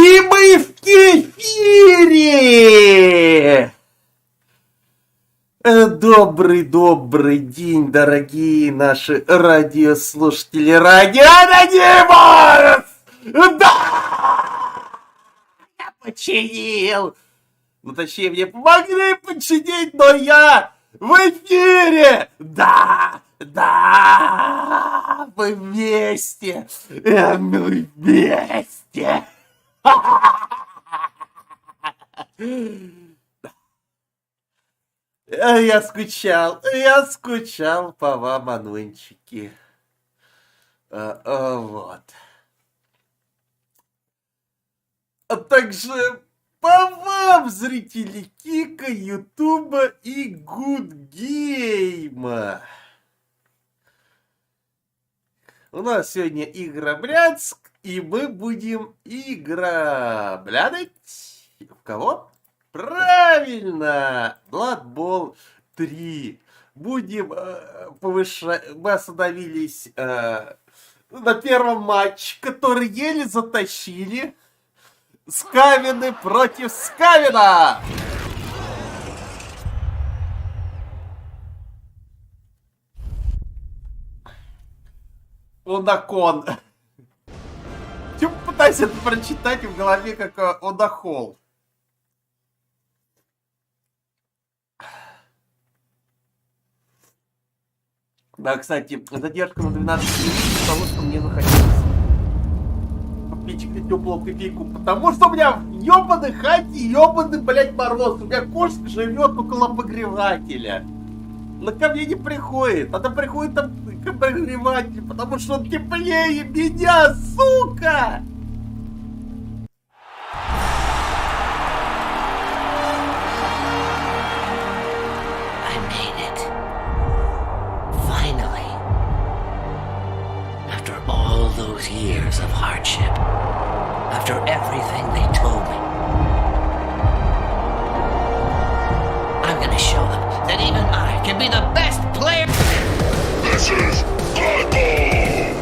И мы в кефире! Добрый день, дорогие наши радиослушатели. Морс! Да! Я починил! Ну, точнее, мне помогли починить, но я в эфире! Да! Мы вместе! Мы вместе! Я скучал по вам, анончики. Вот. А также по вам, зрители Кика, Ютуба и Гудгейма. У нас сегодня игроблядск, и мы будем игроблядать в кого? Правильно! Blood Bowl 3. Будем повышать... Мы остановились на первом матче, который еле затащили. Скавины против Скавина! Онакон. Чего пытаюсь это прочитать в голове, как Онахол. Да, кстати, задержка на 12 минут, потому что мне захотелось купить теплую копейку, потому что у меня в ёбаной хате ёбаный, блядь, мороз. У меня кошка живет около обогревателя. Но ко мне не приходит. Она приходит там к обогревателю, потому что он теплее меня, сука! Years of hardship, after everything they told me, I'm gonna show them that even I can be the best player. This is Blood Bowl!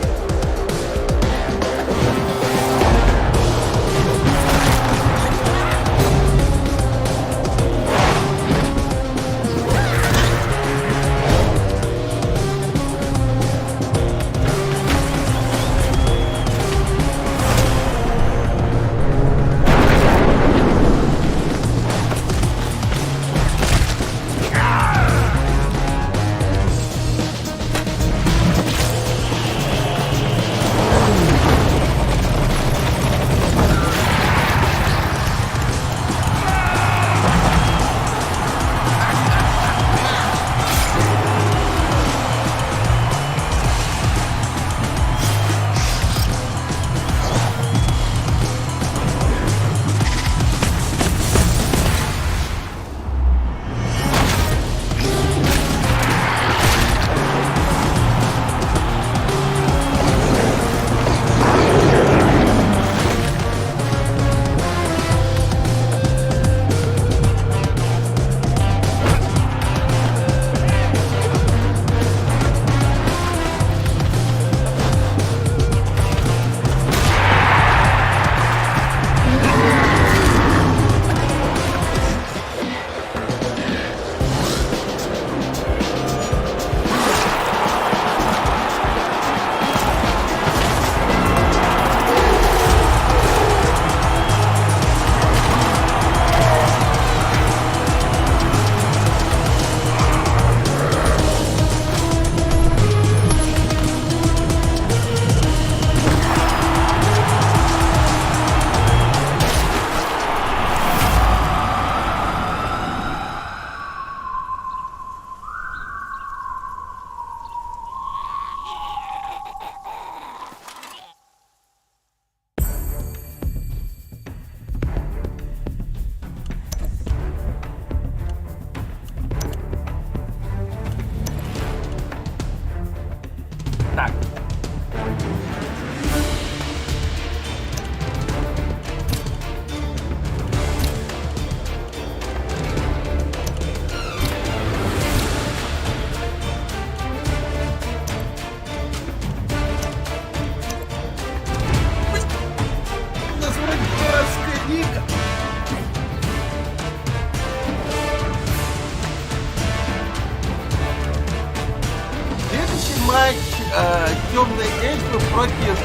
темные эльфы против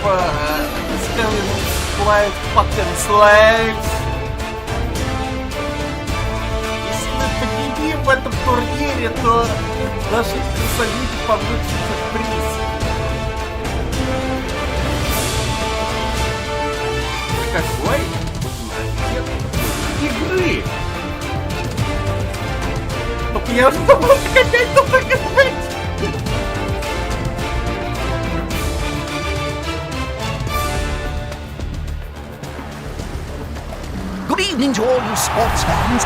Skeleton fucking Slaves. Если мы победим в этом турнире, то наши союзники получат приз. Какой? Игры! Только я уже забыл, как опять тут заказать. Good evening to all you sports fans.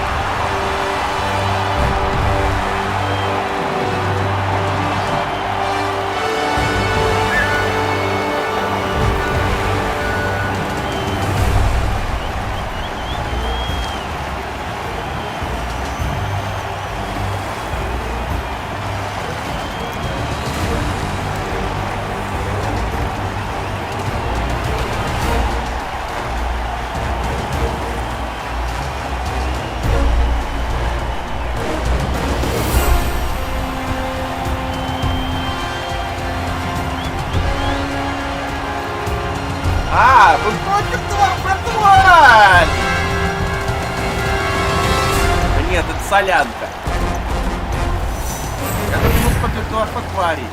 А, вы против братваль! Да нет, это солянка. Я думаю, против два твари.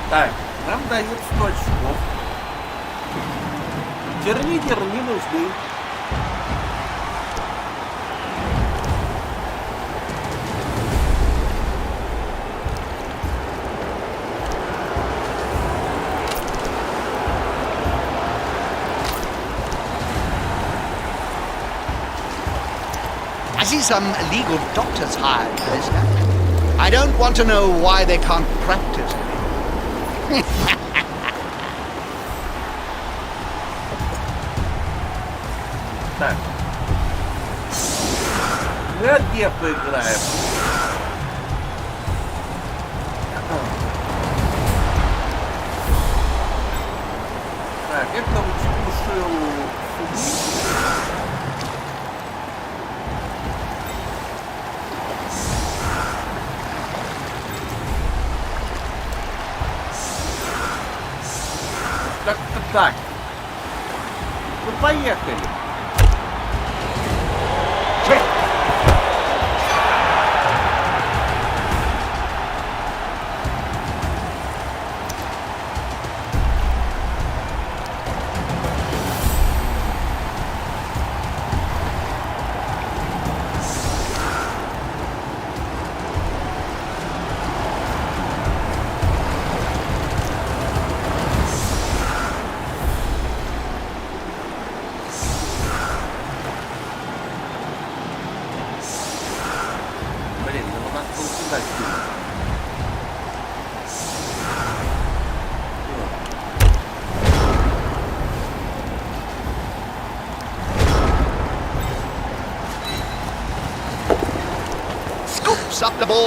Так, нам дают 100 очков. Терминеры не нужны. I see some illegal doctors hired for this now. I don't want to know why they can't practice. Так. Мы от Гефа играем. Так, как научить Мушелу судить? Как-то так. Ну, поехали. Scoops up the ball.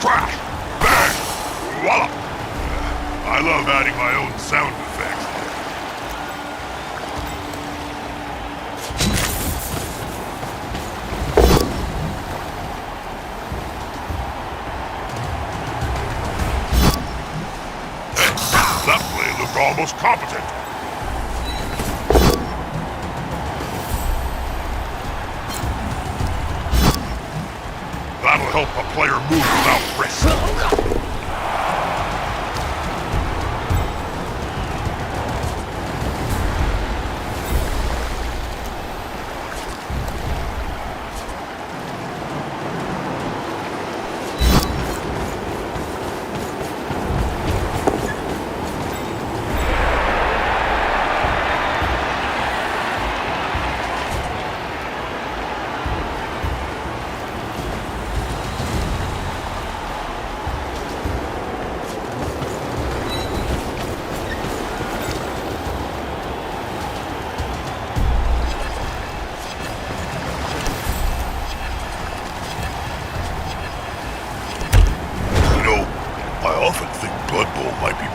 Crash! Bang! Wallop! I love adding my own sound effects. That play looked almost competent. That'll help a player move without risk.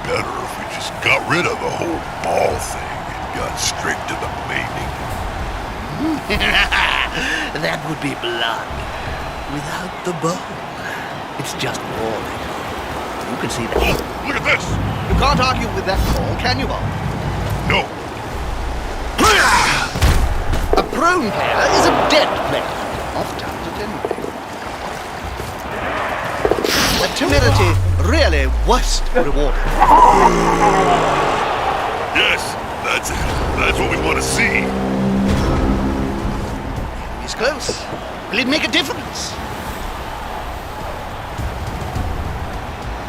better if we just got rid of the whole ball thing and got straight to the maiming. That would be blood. Without the bone. It's just boring. You can see that. Look at this! You can't argue with that call, can you, Bob? No. A prone player is a dead player. Off times at any rate. A timidity really worst rewarded. Yes, that's it. That's what we want to see. He's close. Will it make a difference?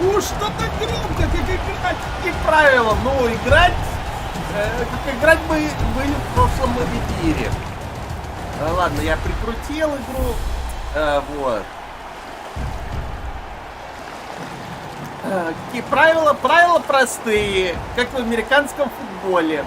Ну что так громко, как играть? Какие правила? Ну, играть... как играть мы были в прошлом эфире. Ладно, я прикрутил игру. Вот. Какие правила? Правила простые, как в американском футболе.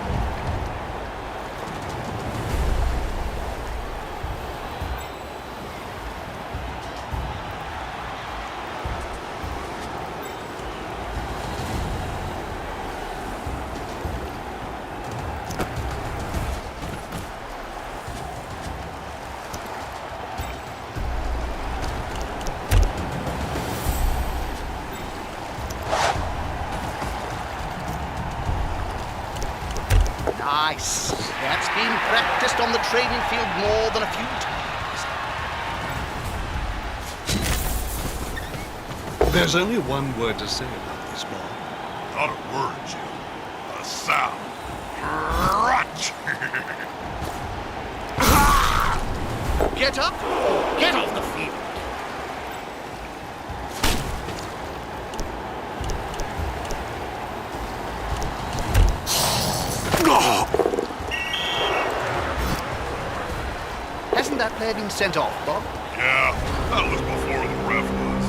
Nice. That's been practiced on the training field more than a few times. There's only one word to say about this, Bob. Not a word, Jim. A sound. Crunch! Get up or get off the field. Hasn't that player been sent off, Bob? Yeah, that was before the ref was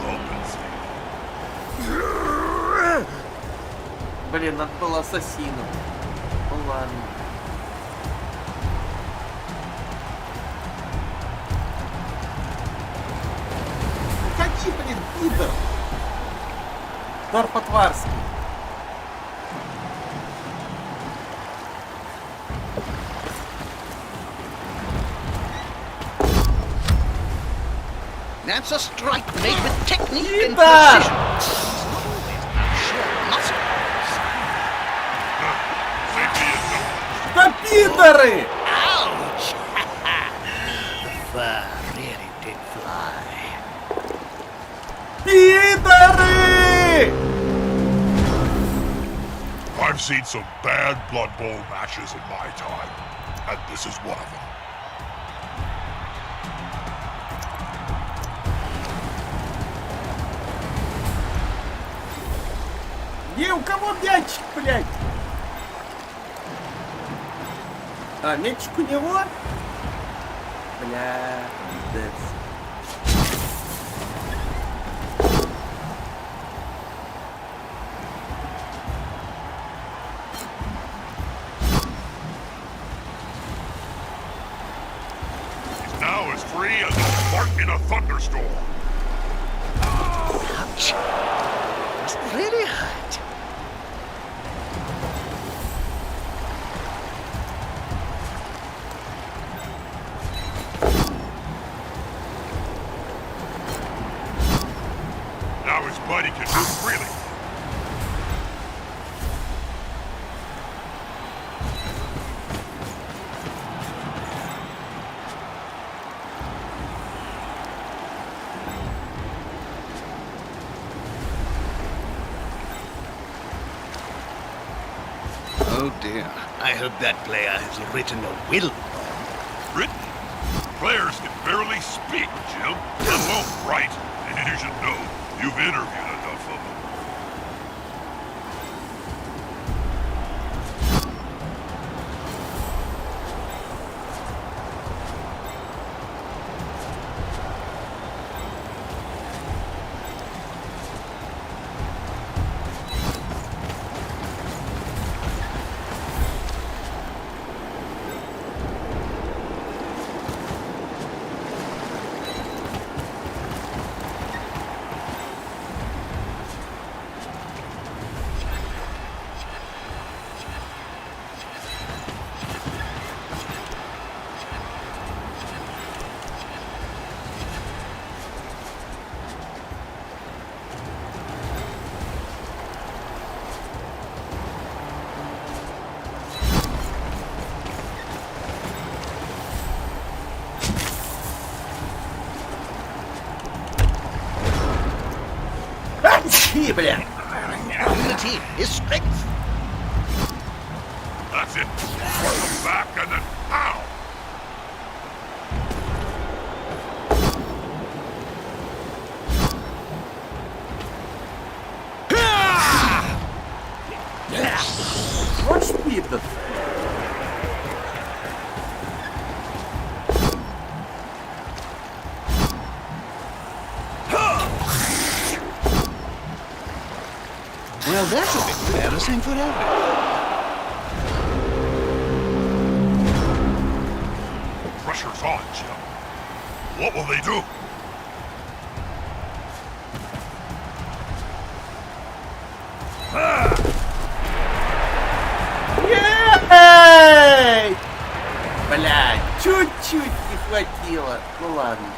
compensated. Блин, надо было ассасином. Ну ладно. Ходи, блин, пидор. Дор Потварский. That's a strike made with technique and Ida! precision. It's not always sheer muscle. Safety is no. Да пидоры! Ouch! The fur really did fly. Пидоры! I've seen some bad Blood Bowl matches in my time, and this is one of them. Где у кого мячик, блядь? А, мячик у него? Бля, пиздец. He's now as free as a fart in a thunderstorm. Ouch! Must really hurt. Now his buddy can move freely. Oh dear. I hope that player has written a will. Written. Players can barely speak, Jim. Let alone write. And you should know, you've interviewed enough of them. Молчи, бля! Unity is strength. That's it. Work them back and then pow! Вот спидос. Well, that's a bit embarrassing for everyone. Pressure's on, Jim. What will they do? Ей! Блядь, чуть-чуть не хватило. Ну ладно.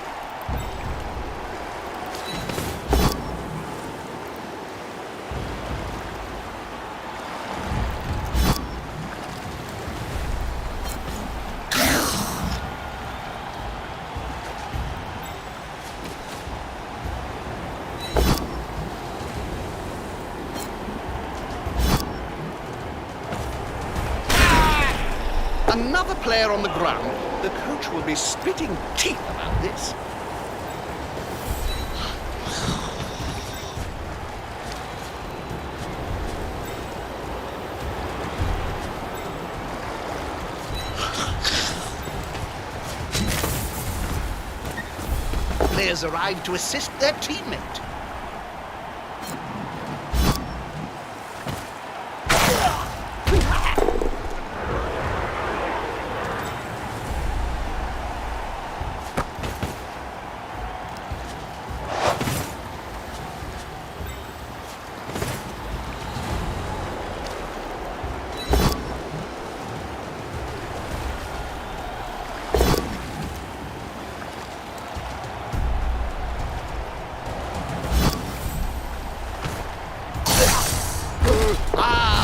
Another player on the ground. The coach will be spitting teeth about this. Players arrive to assist their teammate.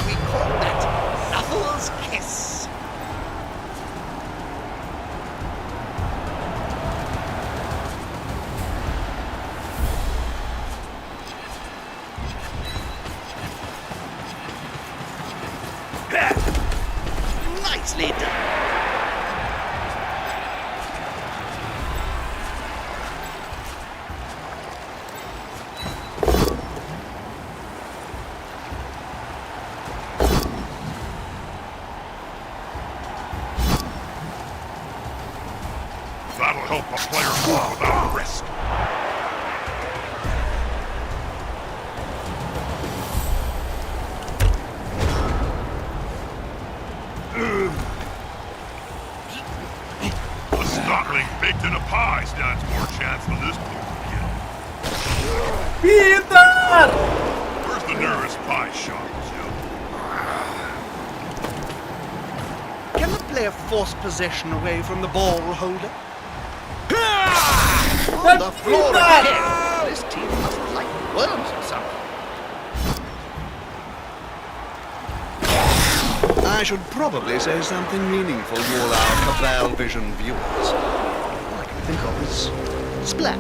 We call that Knuckles Kiss. Nicely done. That'll help a player move without risk. A stockling baked in a pie stands more chance than this poor kid. Пидор! Where's the nearest pie shop, Jim? Can the player force possession away from the ball holder? On the floor again. This team must like worms or something. I should probably say something meaningful to all our Cabal Vision viewers. All I can think of is splat.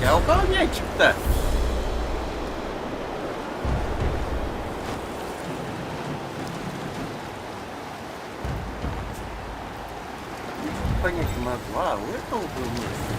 А у кого мячик-то? Понять не могу. А, у этого был место.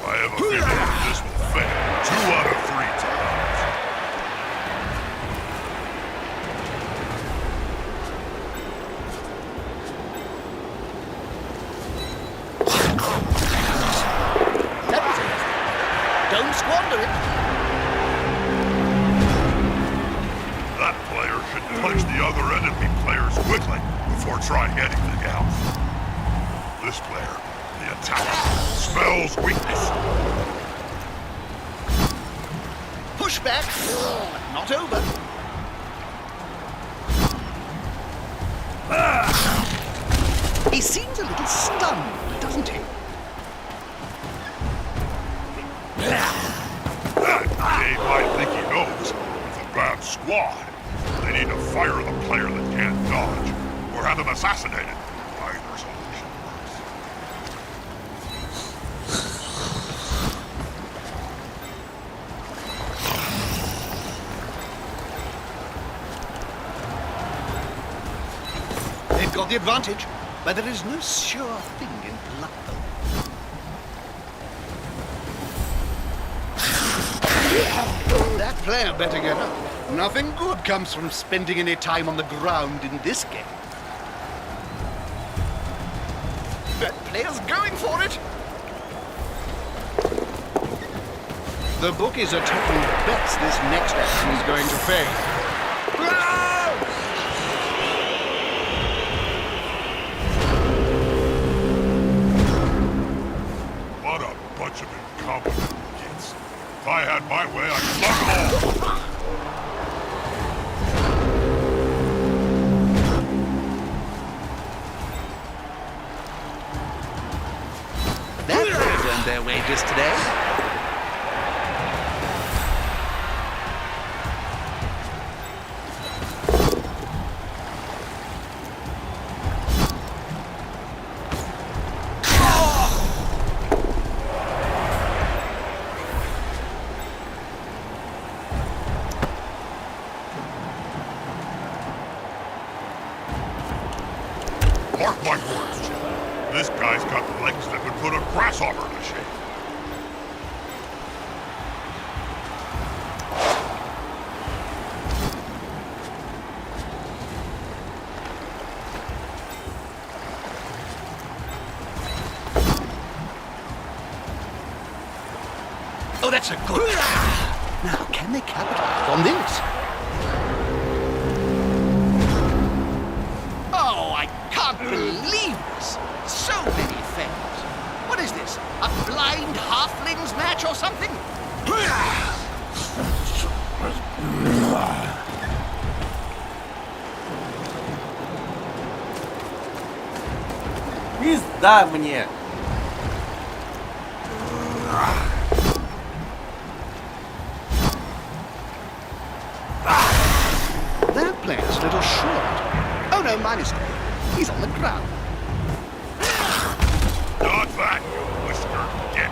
I have a feeling this will fail 2 out of 3 times. onto it. That player should punch the other enemy players quickly before trying anything else. This player, the attacker, smells weakness. Push back, but not over. He seems a little stunned, doesn't he? He might think he knows. With a bad squad, they need to fire the player that can't dodge, or have him assassinated. Either solution works. They've got the advantage, but there is no sure thing in luck, though. That player better get up. Nothing good comes from spending any time on the ground in this game. That player's going for it. The bookies are taking bets this next action is going to fail. What a bunch of incompetent kids. If I had my way, I'd love them all. That player's earned their wages today. Mark my words, Jim. This guy's got legs that would put a grasshopper to shame. Oh, that's a good. Now, can they capitalize on this? Oh, I can't believe this. So many fails. What is this? A blind halflings match or something? Пизда мне! That player's a little short. Oh no, mine is good. He's on the ground. Not that, you whiskered git.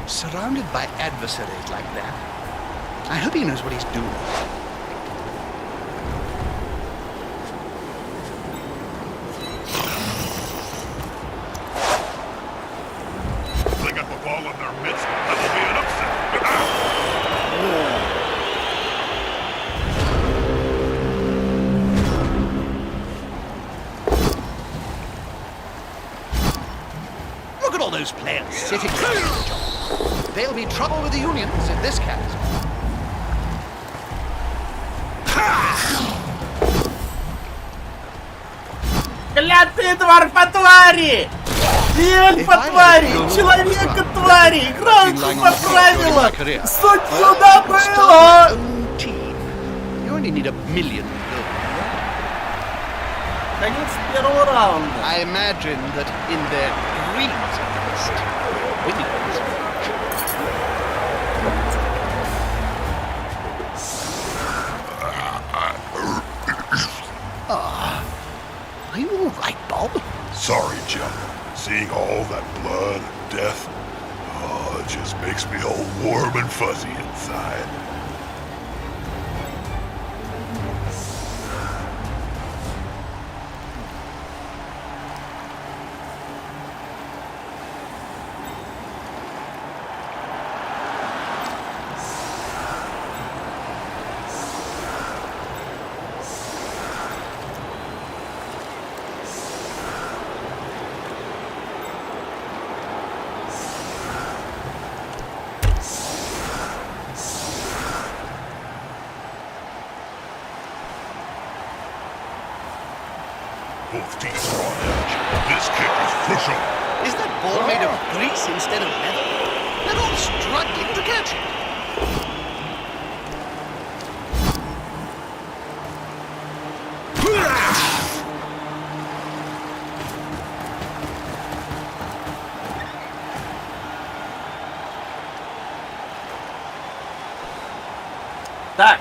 Surrounded by adversaries like that, I hope he knows what he's doing. They got the ball in their midst. That will be an upset. Look at all those players sitting there. There'll be trouble with the unions if this carries on. Клятые тварь-потвари! Ель по-твари! Человека твари! Играют по правилам! Суть сюда была! You only need 1 million. Конец первого раунда. I imagine that in their dreams at least, winning is Are you all right, Bob? Sorry, Jim. Seeing all that blood and death, it just makes me all warm and fuzzy inside. both teeth are on edge. This kick is crucial. Is that ball made of grease instead of leather? They're all struggling to catch it. Так.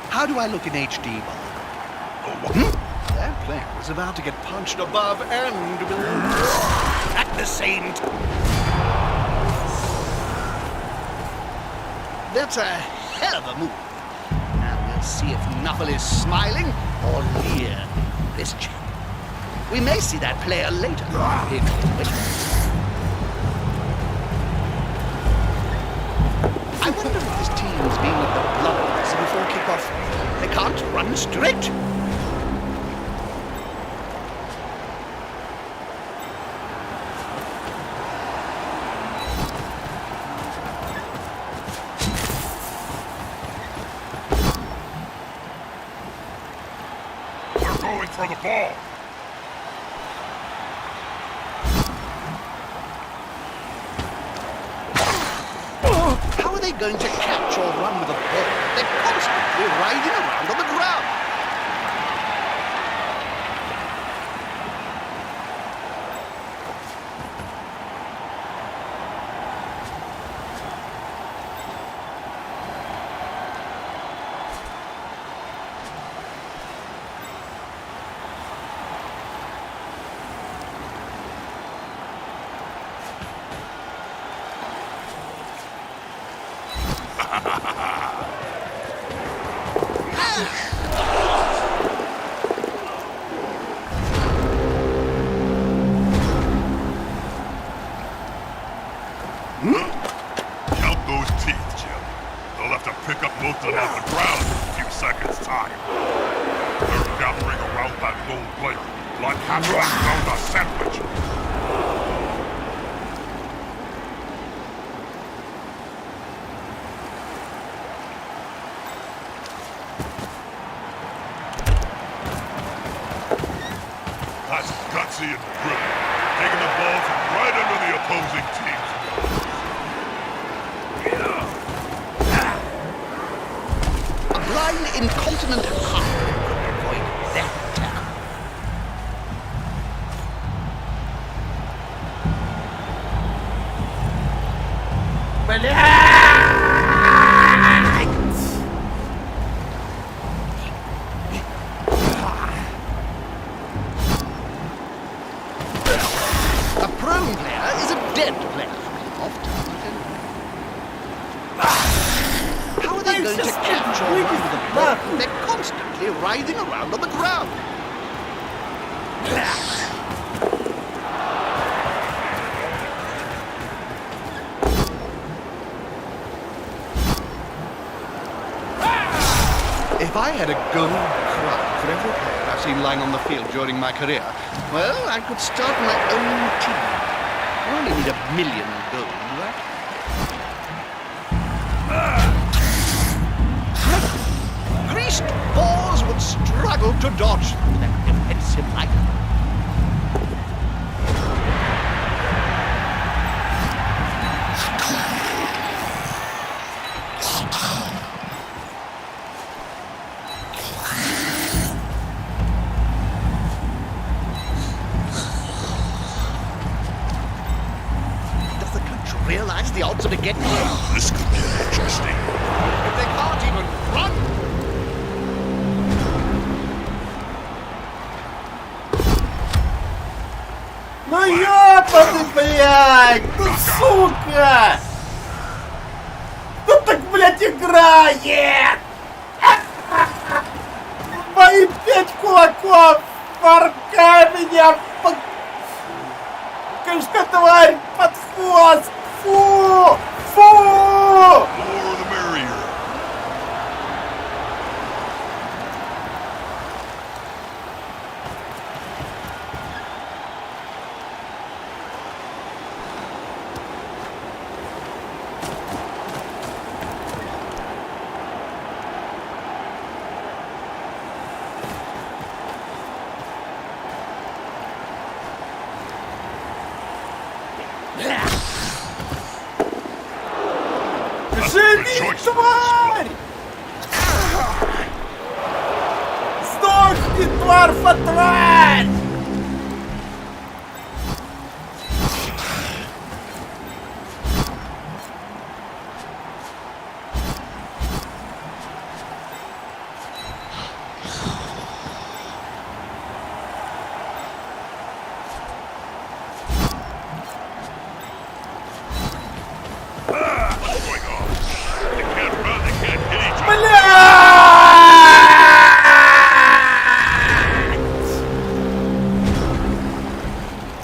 How do I look in HD, Bob? That player was about to get punched above and below at the same time. That's a hell of a move. Now we'll see if Nuffle is smiling or leer at this chap. We may see that player later. If he wishes. I wonder if this team's been at the bloodbath before kickoff. They can't run straight. They're going for the ball. How are they going to catch or run with a ball? They're constantly riding around on the ground. Count those teeth, Jim. They'll have to pick up most of them off the ground in a few seconds' time. They're gathering around that lone player, like hamburgers around a sandwich. That's gutsy and brilliant, taking the ball from right under the opposing team's nose. A blind, incontinent heart could avoid that tackle. A prone player is a dead player. Often. How are they going to catch or run with the ball? They're constantly writhing around on the ground. If I had a gold crown for every player I've seen lying on the field during my career, well, I could start my own team. I only need 1 million gold, right? Greased balls would struggle to dodge through that defensive line. Does the coach realize the odds of it getting here? This could get interesting. If they can't even run. Ну ёпаны, блядь! Ну сука! Ну так, блядь, играет! Мои 5 кулаков! Порка меня! Матушка, тварь! Под хвост! Фу! Фу! The more the merrier. Живи, тварь! Сдохни, тварфа, тварь! What's going on? They can't run, they can't hit each other. Блядь!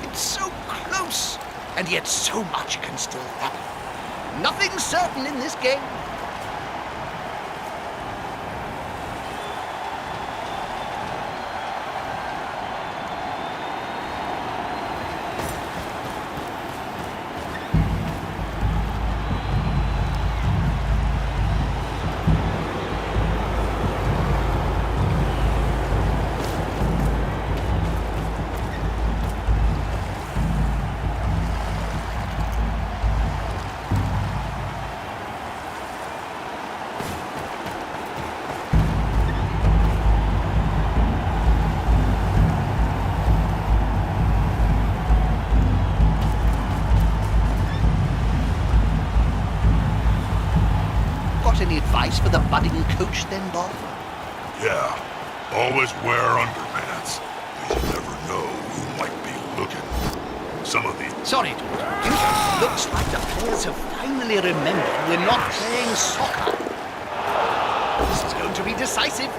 It's so close, and yet so much can still happen. Nothing's certain in this game. Got any advice for the budding coach then, Bob? Yeah, always wear underpants, because you never know who might be looking. Some of these... Sorry to interrupt you. Looks like the players have finally remembered we're not playing soccer. This is going to be decisive.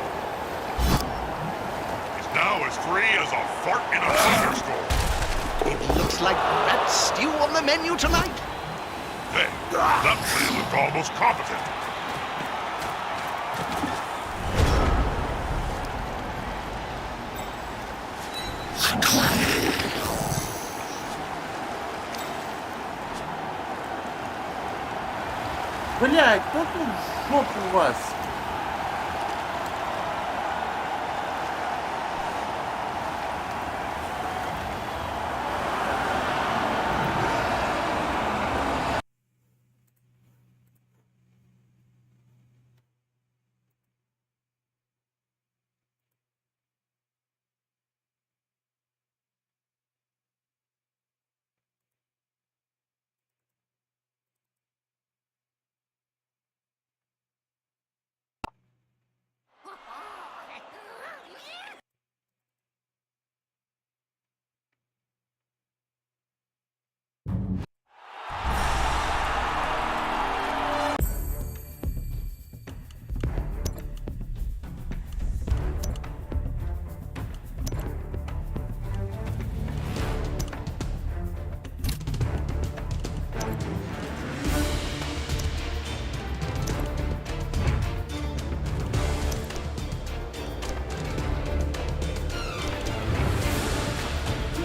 He's now as free as a fart in a thunderstorm. It looks like rat stew on the menu tonight. Hey, that plan looked almost competent. Блядь, да тут жоп у вас.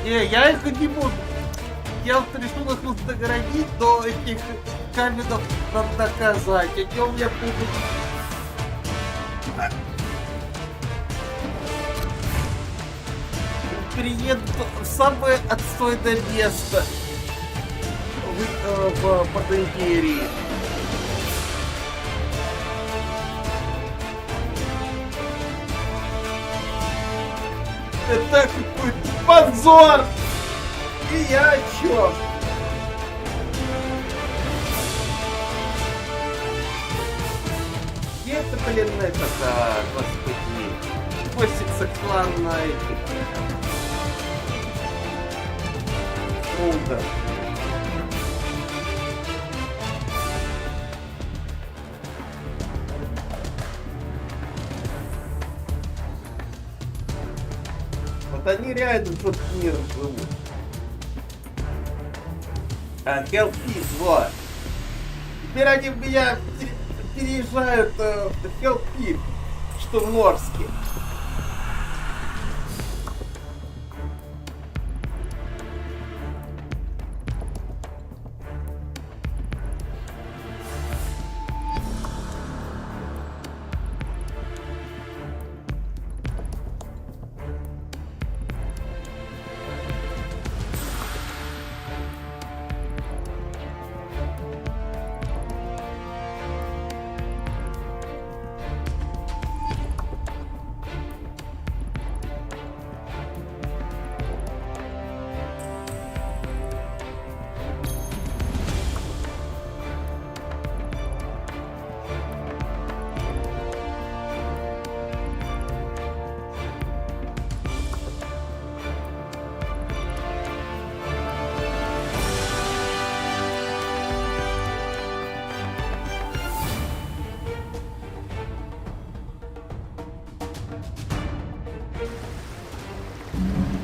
Не, я их не буду. Я вот решил их тут доградить до этих каменов надо доказать. Они у меня будут... Приеду в самое отстойное место под империей. Это какой-то позор! И я о чем? Где это, блин, это, господи, постится клана этих. Олда. Вот они реально в тот мир живут. Хелпит, вот. Теперь они в меня переезжают в Хелпит, что в Морске.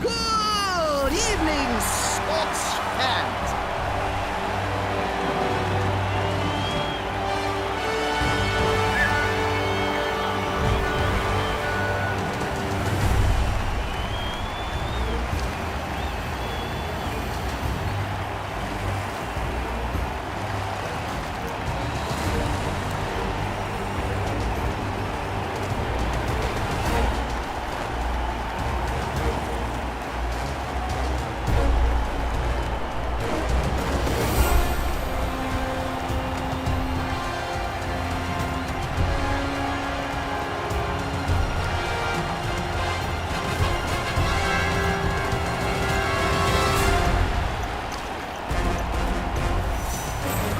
Good evening, sports fans.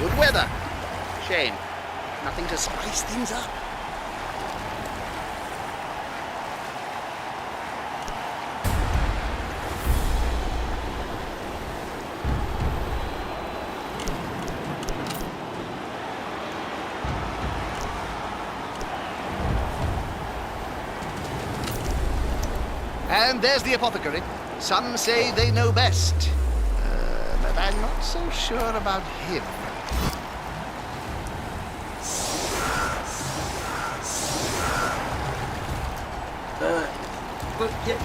Good weather. Shame. Nothing to spice things up. And there's the apothecary. Some say they know best. But I'm not so sure about him.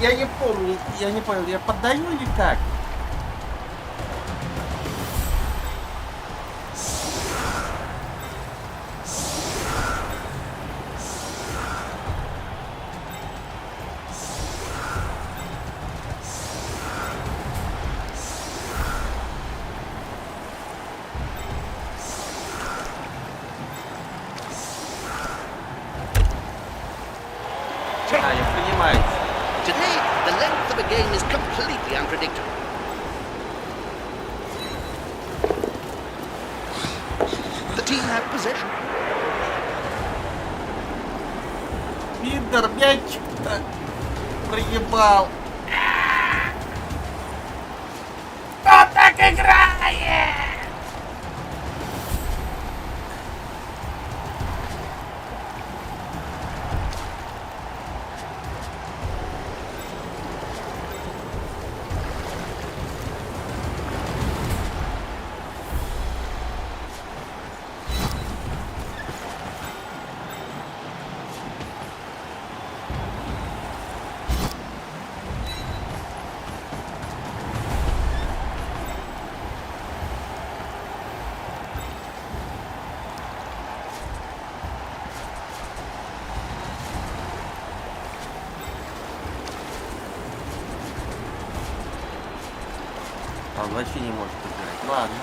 Я не помню, я не понял, я поддаю или как? Я понимаю. Today, the length of a game is completely unpredictable. The team have possession. Пидор, мяч проебал. Кто так играет? Он вообще не может играть. Ладно.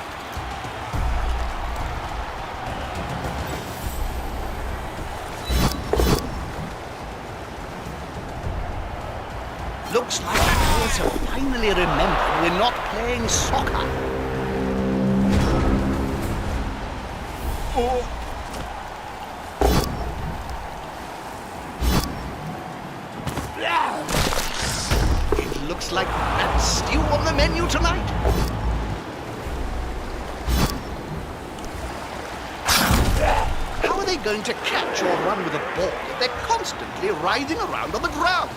Looks like the players have finally remembered we're not playing soccer. It looks like that's stew on the menu tonight. How are they going to catch or run with a ball if they're constantly writhing around on the ground?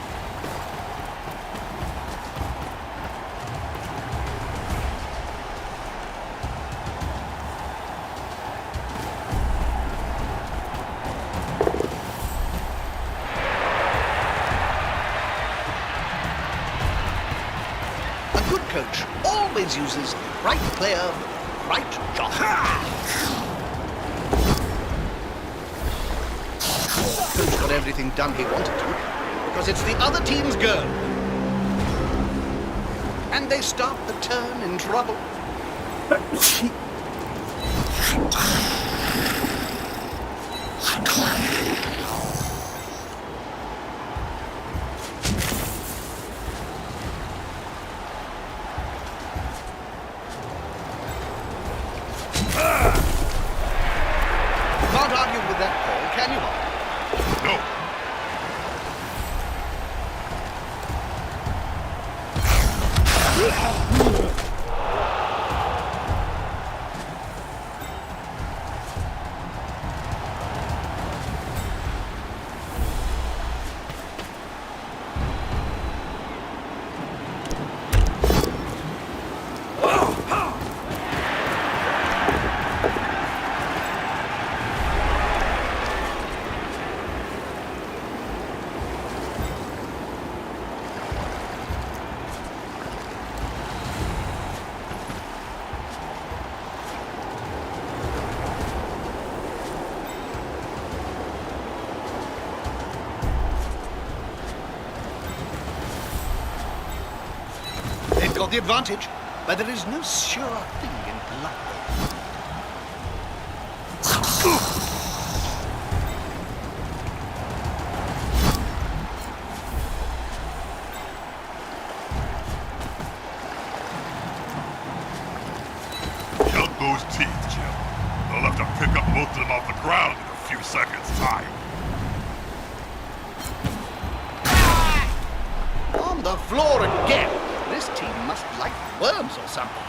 coach always uses right player, right job. Coach got everything done he wanted to because it's the other team's girl. And they start the turn in trouble. Can't argue with that call, can you, Bob? No. They've got the advantage, but there is no sure thing in luck. Count those teeth, Jim. They'll have to pick up most of them off the ground in a few seconds' time. On the floor again! This team must like worms or something.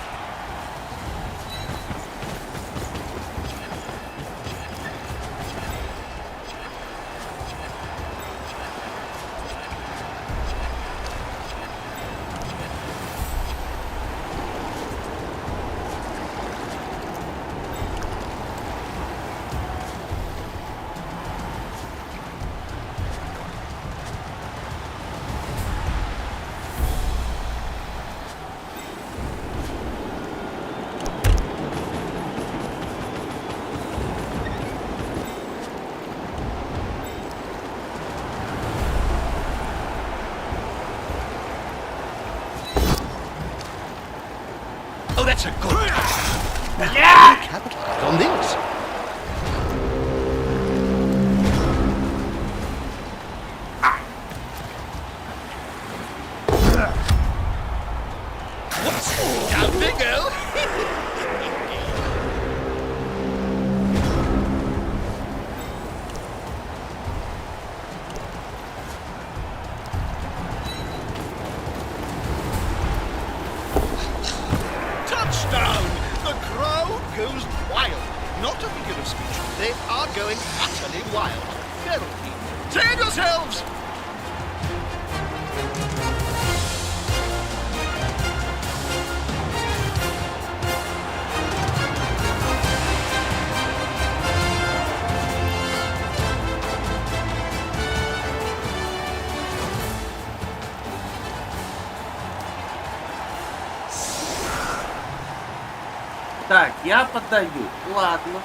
Oh, that's a good pass. Yeah! Capitalize on this. Whoops! Down they go. Touchdown! The crowd goes wild. Not a figure of speech. They are going utterly wild. Feral people, save yourselves! Так, я поддаю. Ладно.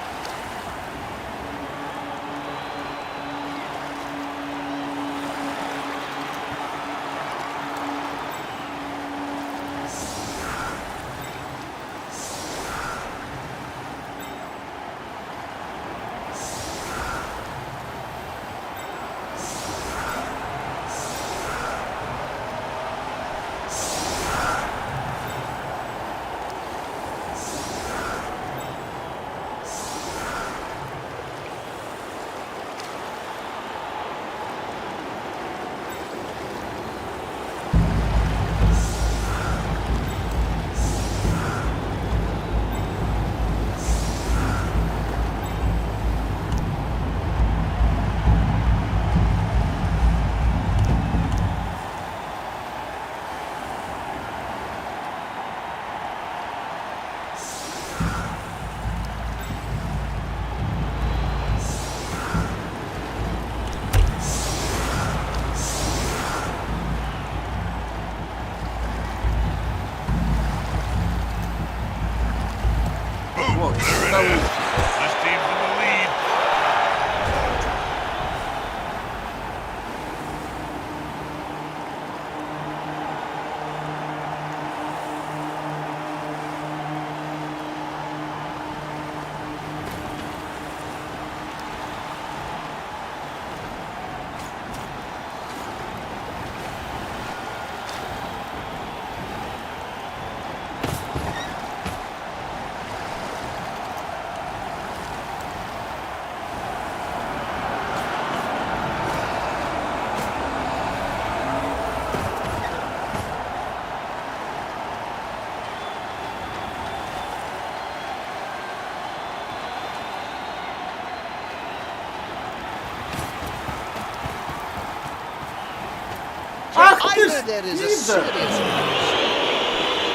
there is a serious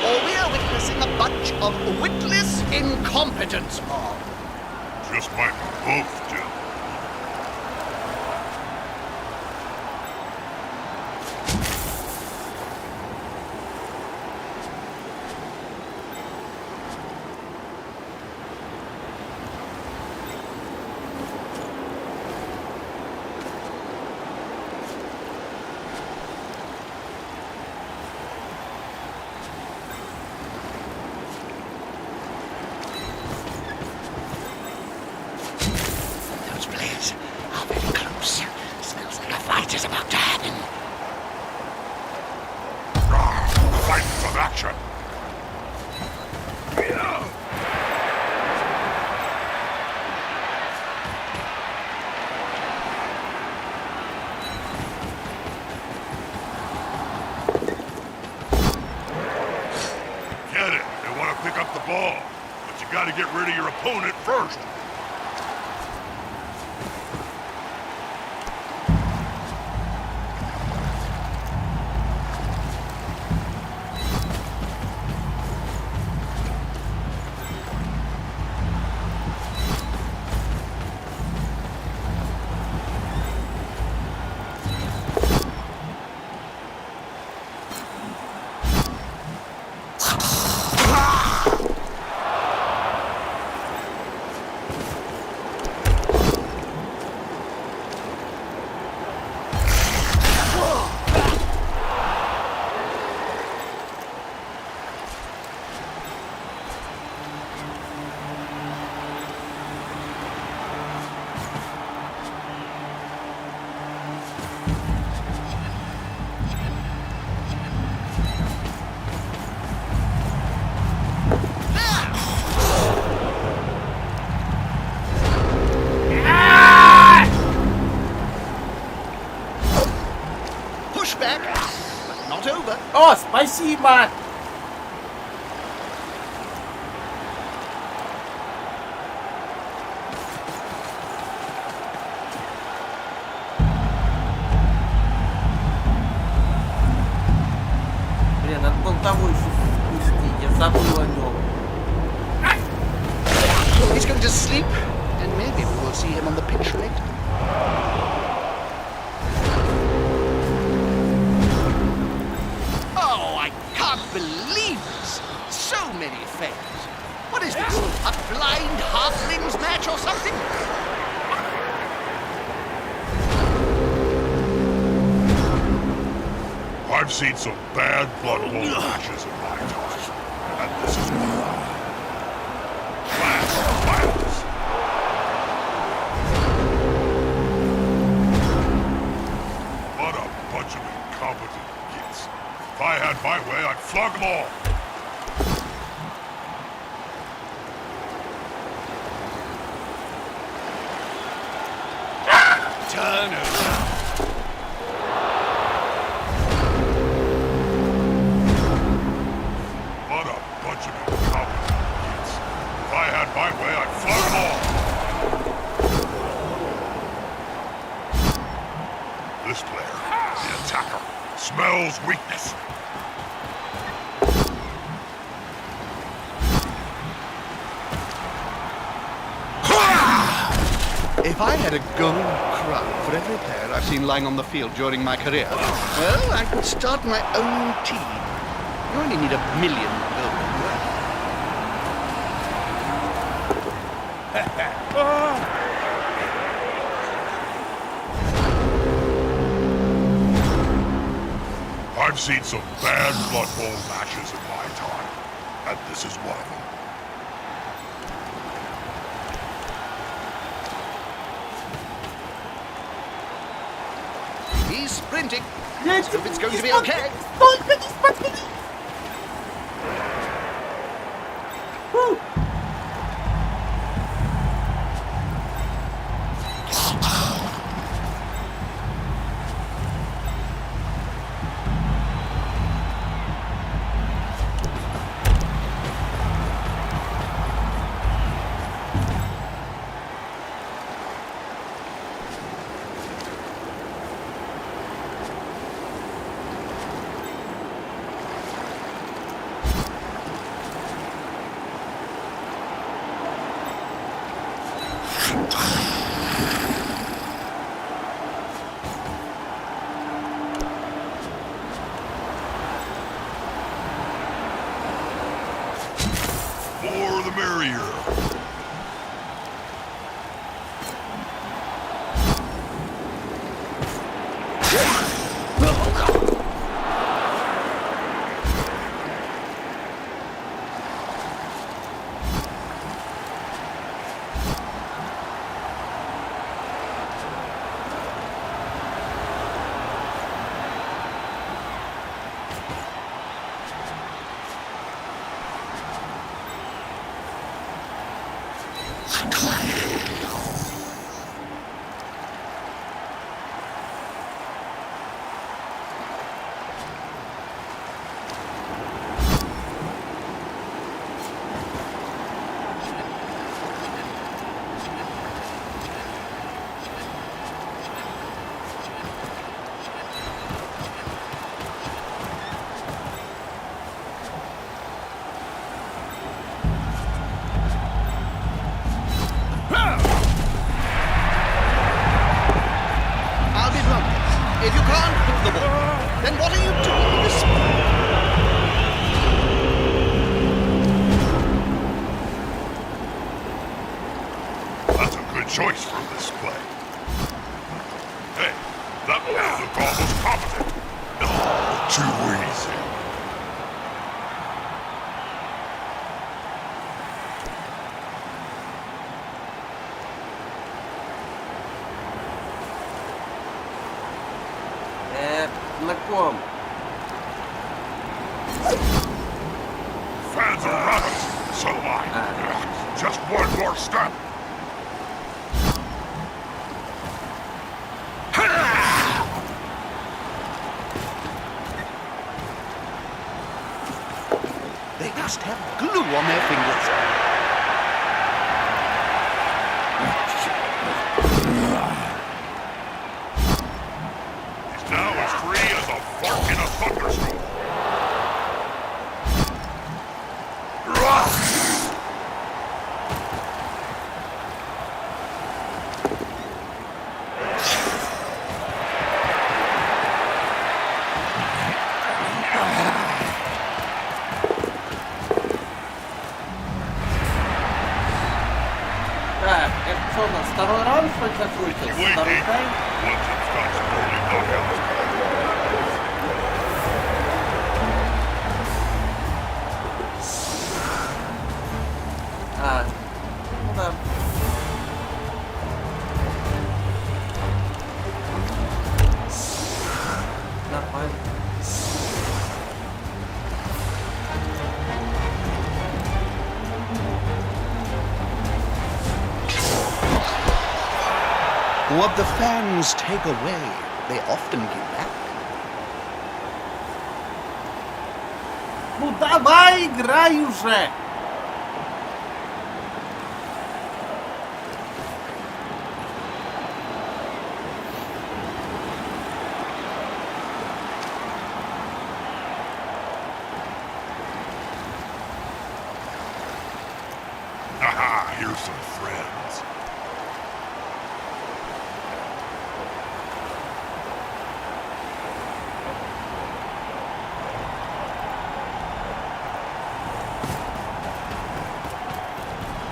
or we are witnessing a bunch of witless incompetence, Mom. Just might be both, Jill. Those players are very close. Smells like a fight is about to happen. Fight some action! Get it! They want to pick up the ball, but you gotta get rid of your opponent first. Pushback, but not over. О, спасибо! Блин, надо было того еще спустить, я забыл о нем. He's going to sleep, and maybe we will see him on the pitch later. Oh, I can't believe this. So many fails. What is this? A blind halflings match or something? I've seen some bad Blood Bowl matches in my time, and this is one of them. Class violence. What a bunch of incompetent kids. If I had my way, I'd flog them all. Turn around. What a bunch of incompetent kids. If I had my way, I'd flog them all. This player, the attacker, smells weakness. If I had a gold crown for every player I've seen lying on the field during my career, well, I could start my own team. You only need 1 million gold. I've seen some bad Blood Bowl matches in my time, and this is one of them. He's sprinting. Я Let's hope it's going to be okay. Только не споткнись! Фу. superior. I'll be blunt. If you can't hit the ball, then what are you doing with this? That's a good choice for this play. Hey, that man looked almost competent. Oh, too easy. На ком? Fans are rabbits, so am I. Just one more step. They must have glue on their fingers. He's now as free as a bark in a thunderstorm. Так, это что у нас? Второй раунд, что ли, You закрутился? ain't Второй dead. тайм? Once it starts rolling knockouts. Ну да. Нормально. What the fans take away, they often give back. Ну давай, играй уже! Haha, here's some friends.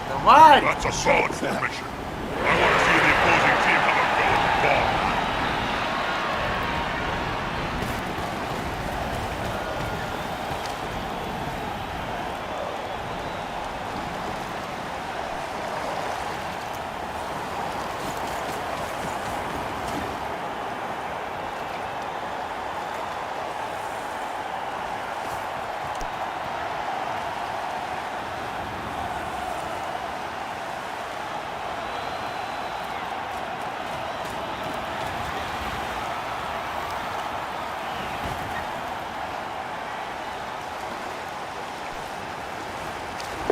Давай! That's a solid formation. I want to see the opposing team have a go at the ball.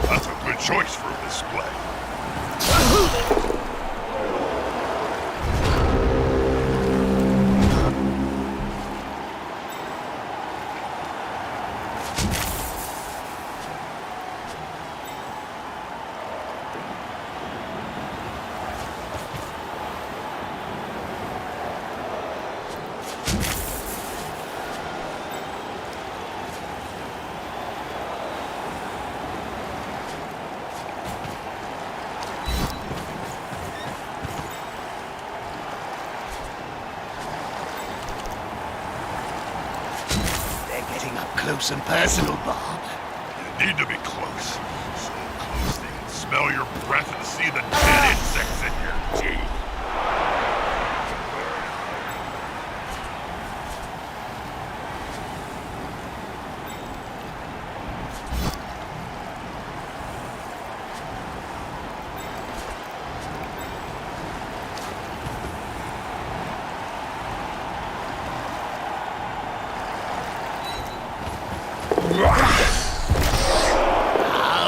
That's a good choice for a display. Up close and personal, Bob. You need to be close. So close they can smell your breath and see the dead insects in your teeth.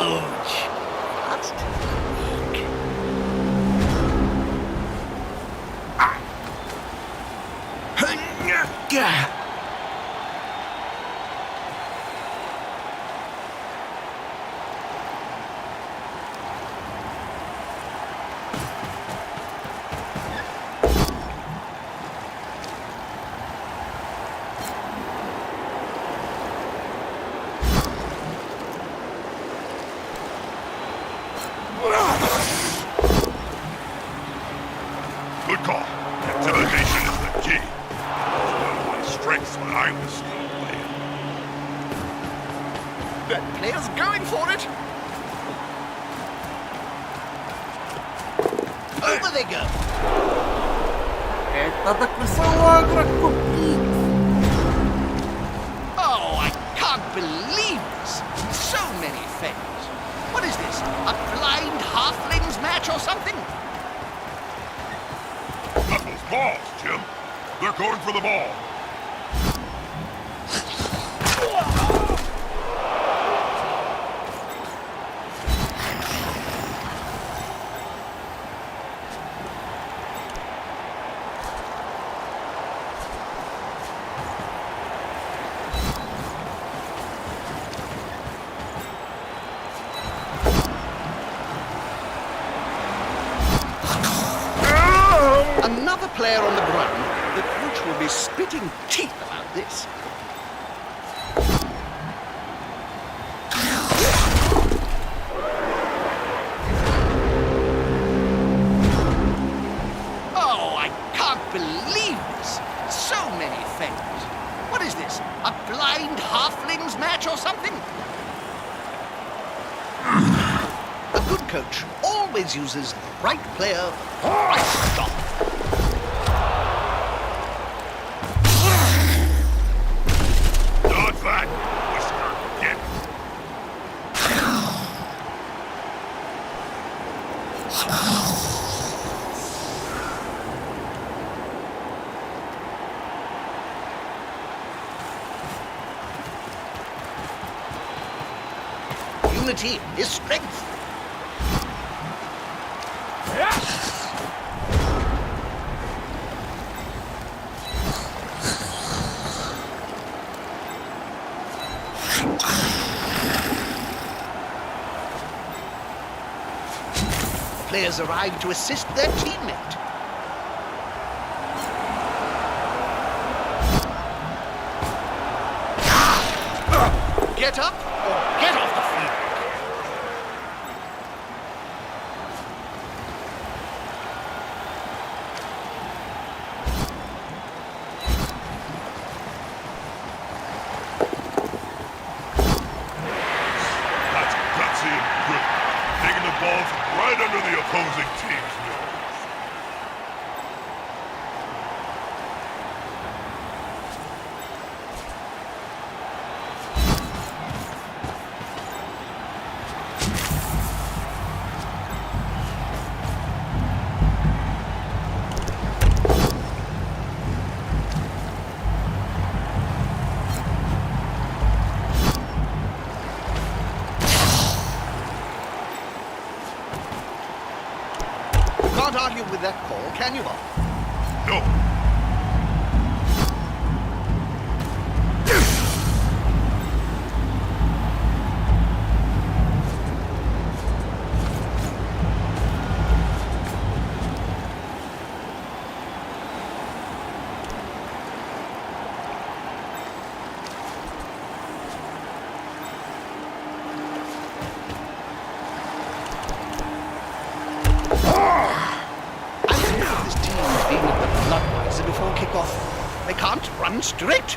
Ouch! That's weak. Good call. Intimidation is the key. It was one of my strengths when I was still playing. That player's going for it. Over they go. Это так крысолага купить. Oh, I can't believe this. So many fails. What is this? A blind halflings match or something? Not those balls, Jim. They're going for the ball. Another player on the ground. The coach will be spitting teeth about this. Oh, I can't believe this. So many fails. What is this? A blind halflings match or something? A good coach always uses the right player for the right job. Not that, Whisker. Get. Unity is strength. Players arrive to assist their teammate. Get up or get off the field. That's gutsy and good. Taking the ball from right under the opposing team's nose. Can't argue with that call, can you, Bob? No. I wonder if this team has been at the Bloodweiser before kickoff. They can't run straight.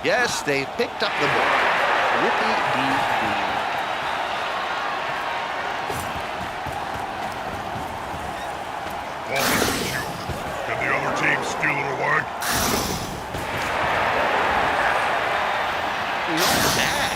Yes, they picked up the ball. Whippy-dee-doo. Ball isn't you. Can the other team steal it away? Not bad.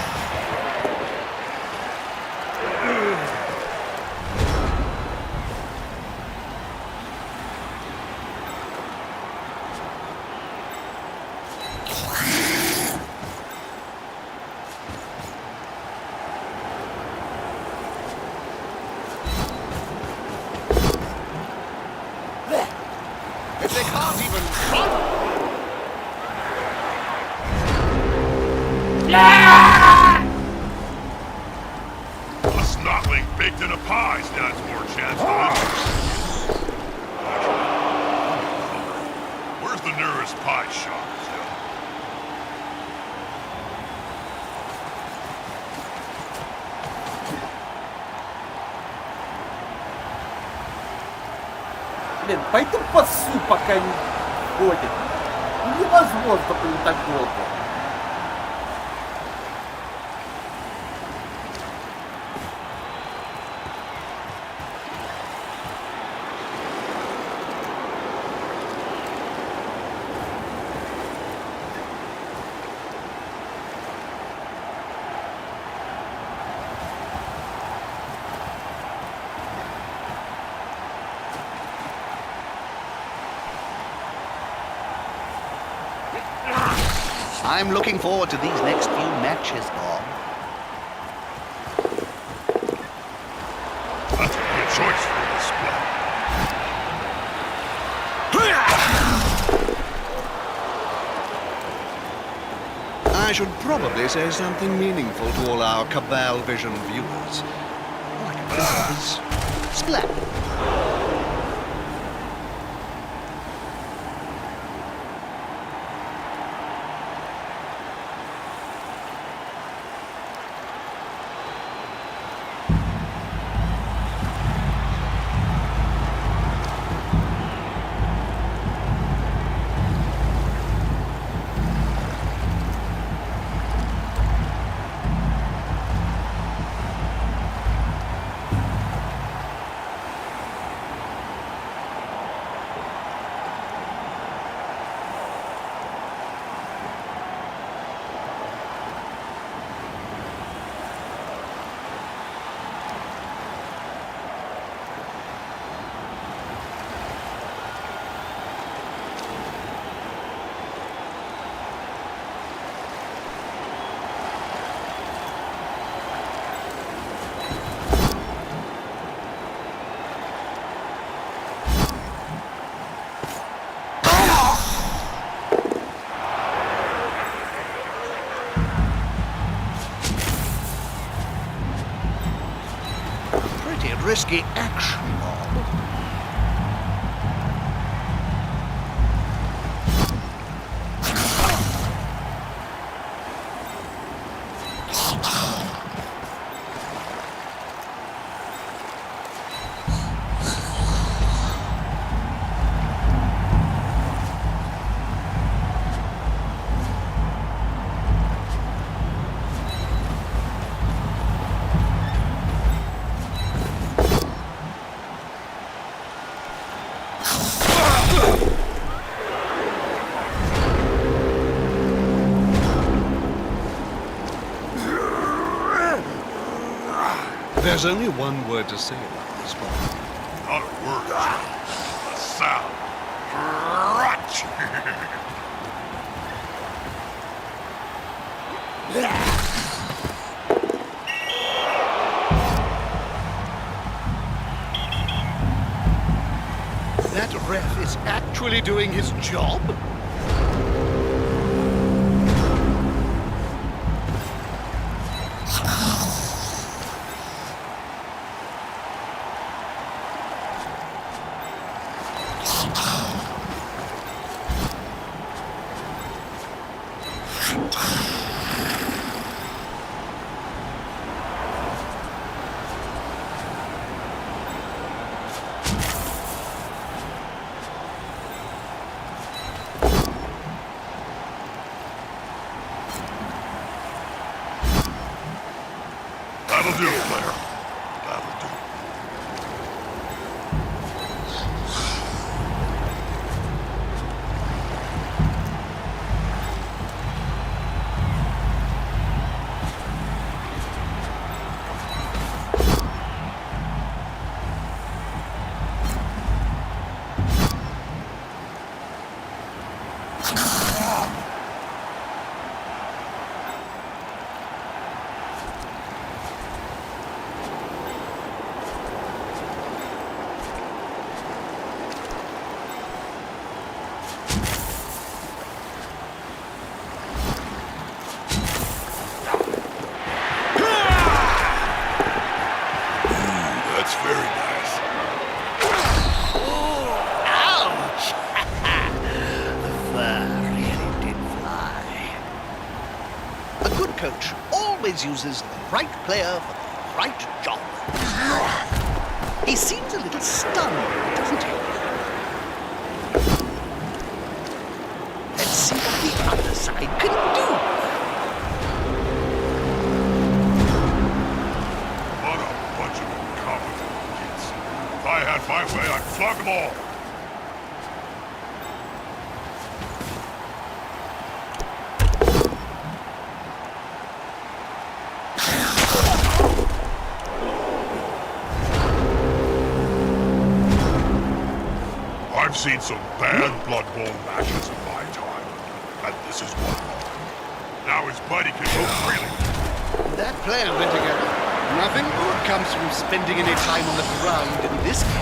If they can't even run. A snotling baked in a pie stands more chance than others. Where's the nearest pie shop, Zil? Блин, пойду посу, пока не ходит. Ну, невозможно, блин, так долго. I'm looking forward to these next few matches, Bob. That's a good choice for the split. I should probably say something meaningful to all our Cabal Vision viewers. Like this. Splat. Risky action, Bob. There's only one word to say about this, Bob. Not a word. A sound. Crunch. That ref is actually doing his job? do, player. That'll do. That's very nice. Ouch! The fur really did fly. A good coach always uses the right player for the right job. He seems a little stunned, doesn't he? Let's see what the other side can do. What a bunch of incompetent kids. If I had my way, I'd flog them all. I've seen some bad Blood Bowl matches in my time, and this is one. Now his buddy can move freely. That player went together. Nothing good comes from spending any time on the ground in this game.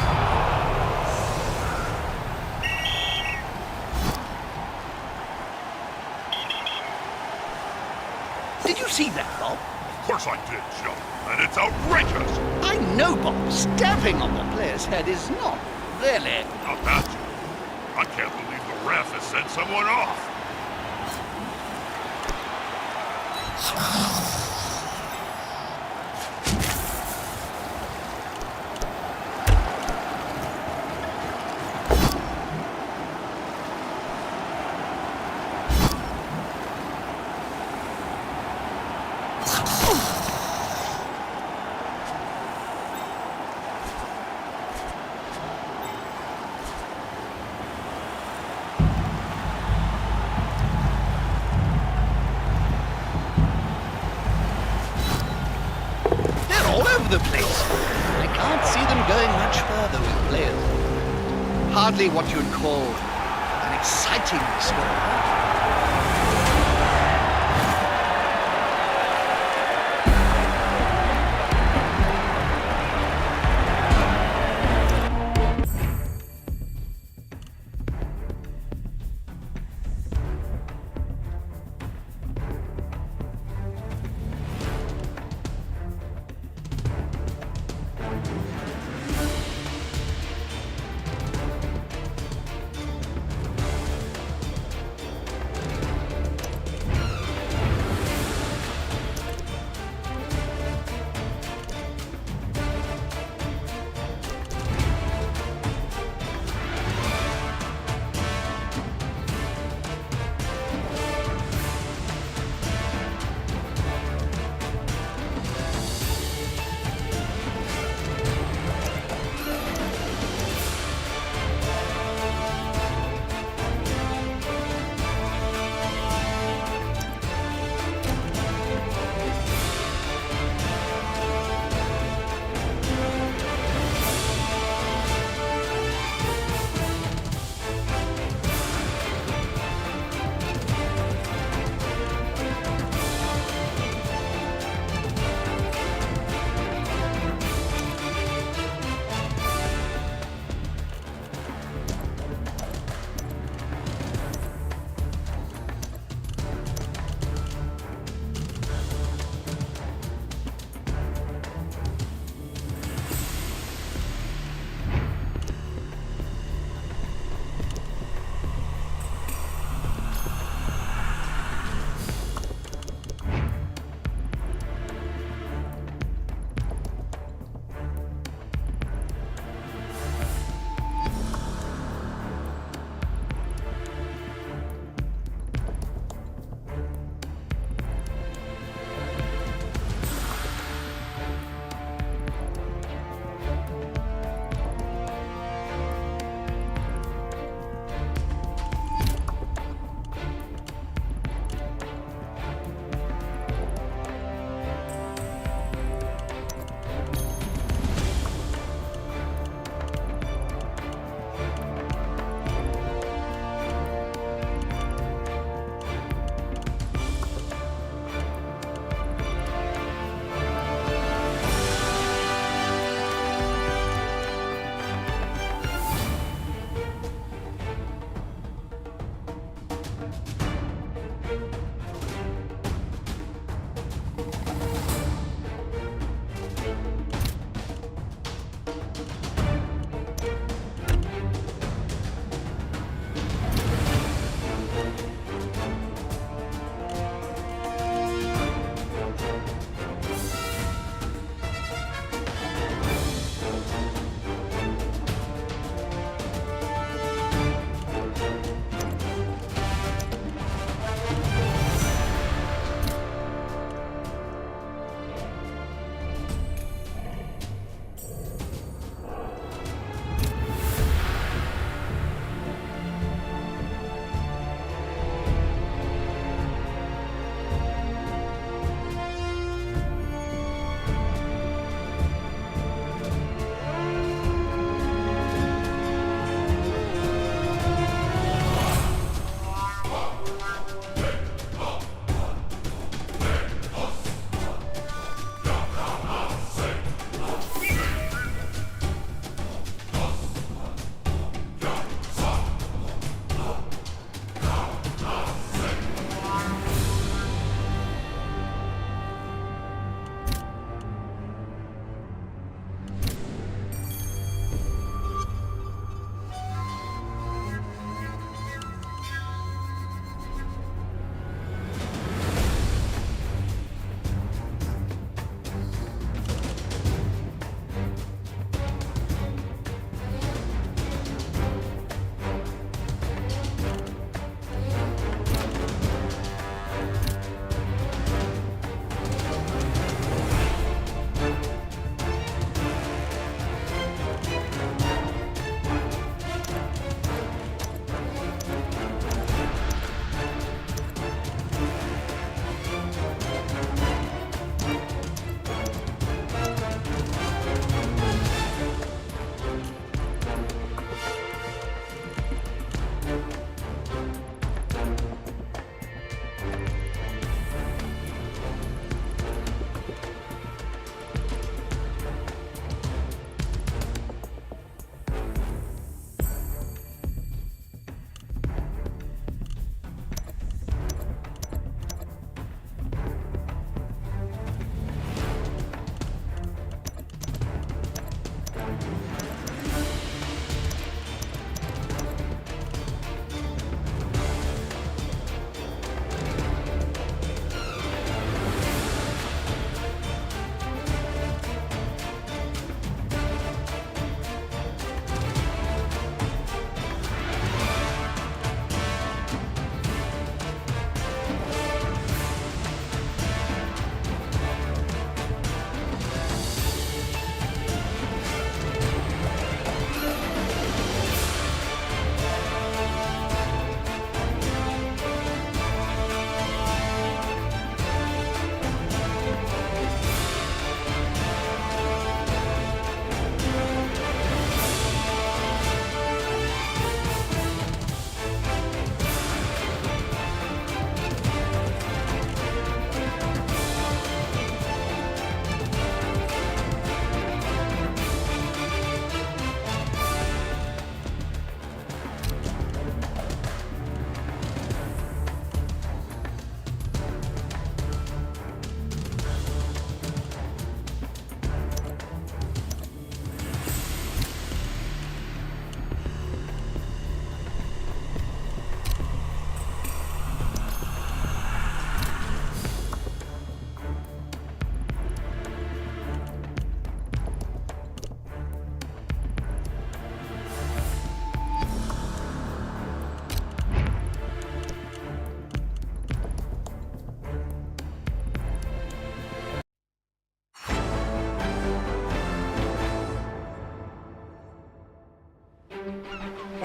Did you see that, Bob? Of course I did, Joe, and it's outrageous. I know, Bob. Stamping on the player's head is not really. Not that, Joe. I can't believe the ref has sent someone off. The place. I can't see them going much further with players. Hardly what you'd call an exciting sport.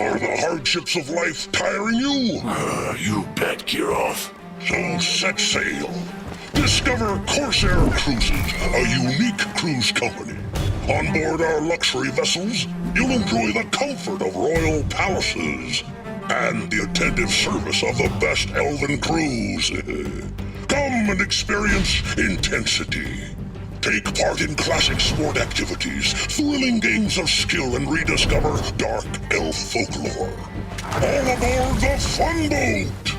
Are the hardships of life tiring you? You bet, Kirov. So set sail. Discover Corsair Cruises, a unique cruise company. On board our luxury vessels, you'll enjoy the comfort of royal palaces and the attentive service of the best elven crews. Come and experience intensity. Take part in classic sport activities, thrilling games of skill, and rediscover dark elf folklore. All aboard the Fun Boat!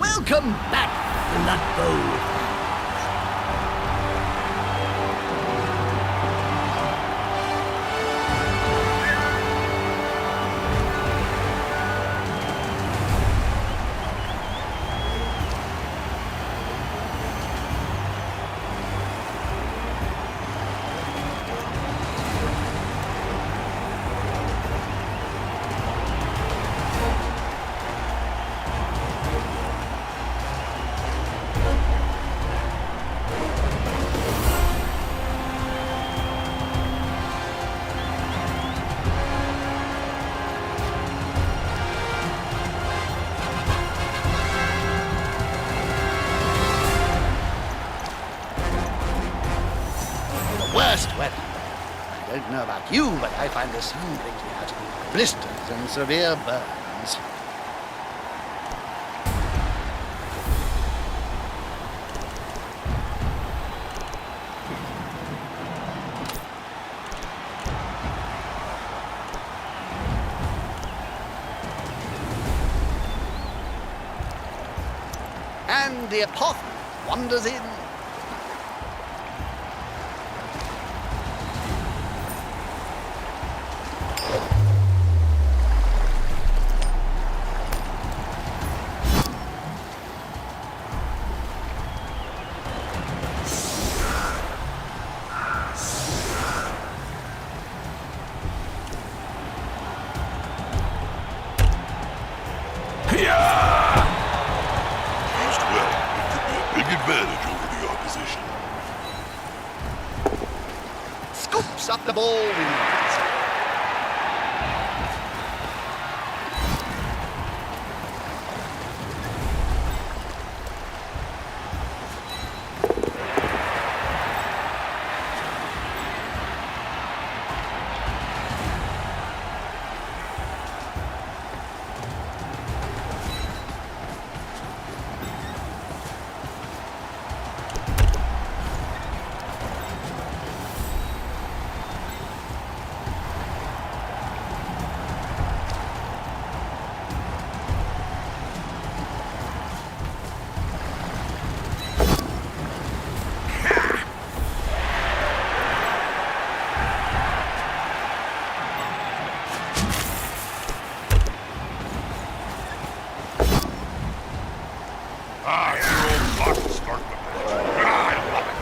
Welcome back, Bloodbowl. Worst weather. I don't know about you, but I find the sun brings me out in blisters and severe burns. And the apothecary wanders in. Used well, it could be a big advantage over the opposition. Scoops up the ball wins. Your old box start the match. I love it.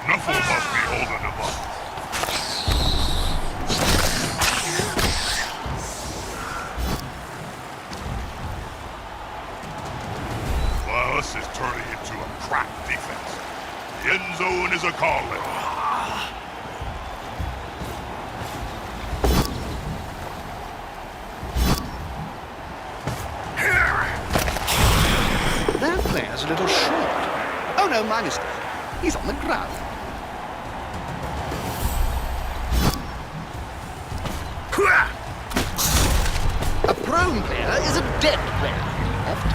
Nuffle must be holding him up. Well, this is turning into a crap defense. The end zone is a calling. That player's a little short. Oh no, my mistake. He's on the ground. A prone player is a dead player. Left,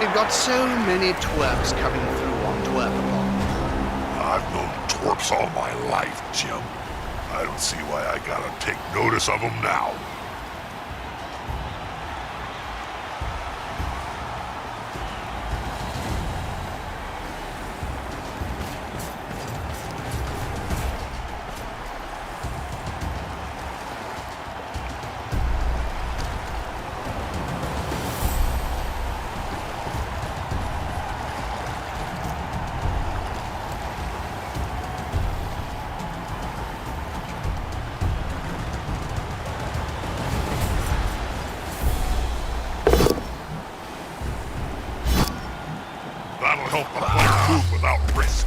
You've got so many twerps coming through on Twerpapon. I've known twerps all my life, Jim. I don't see why I gotta take notice of them now. That'll help the player move without risk.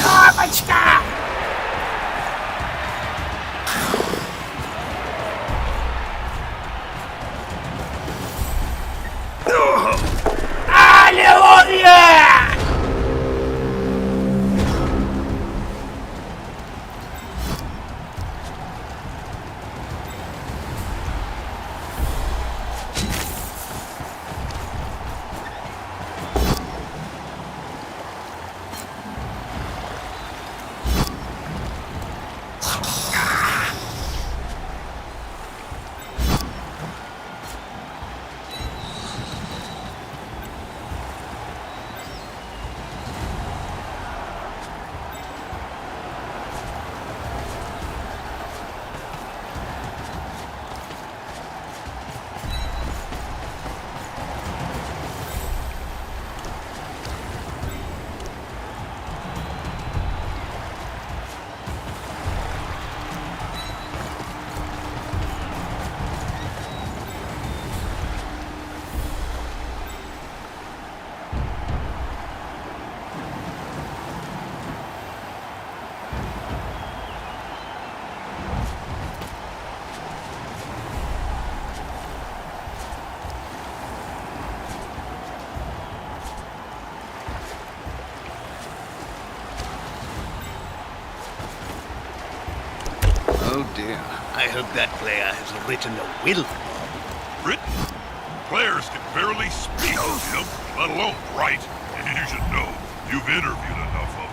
Кнопочка! Аллилуйя! Oh dear. I hope that player has written a will. Written? Players can barely speak, Jim, let alone write. And you should know, you've interviewed enough of them.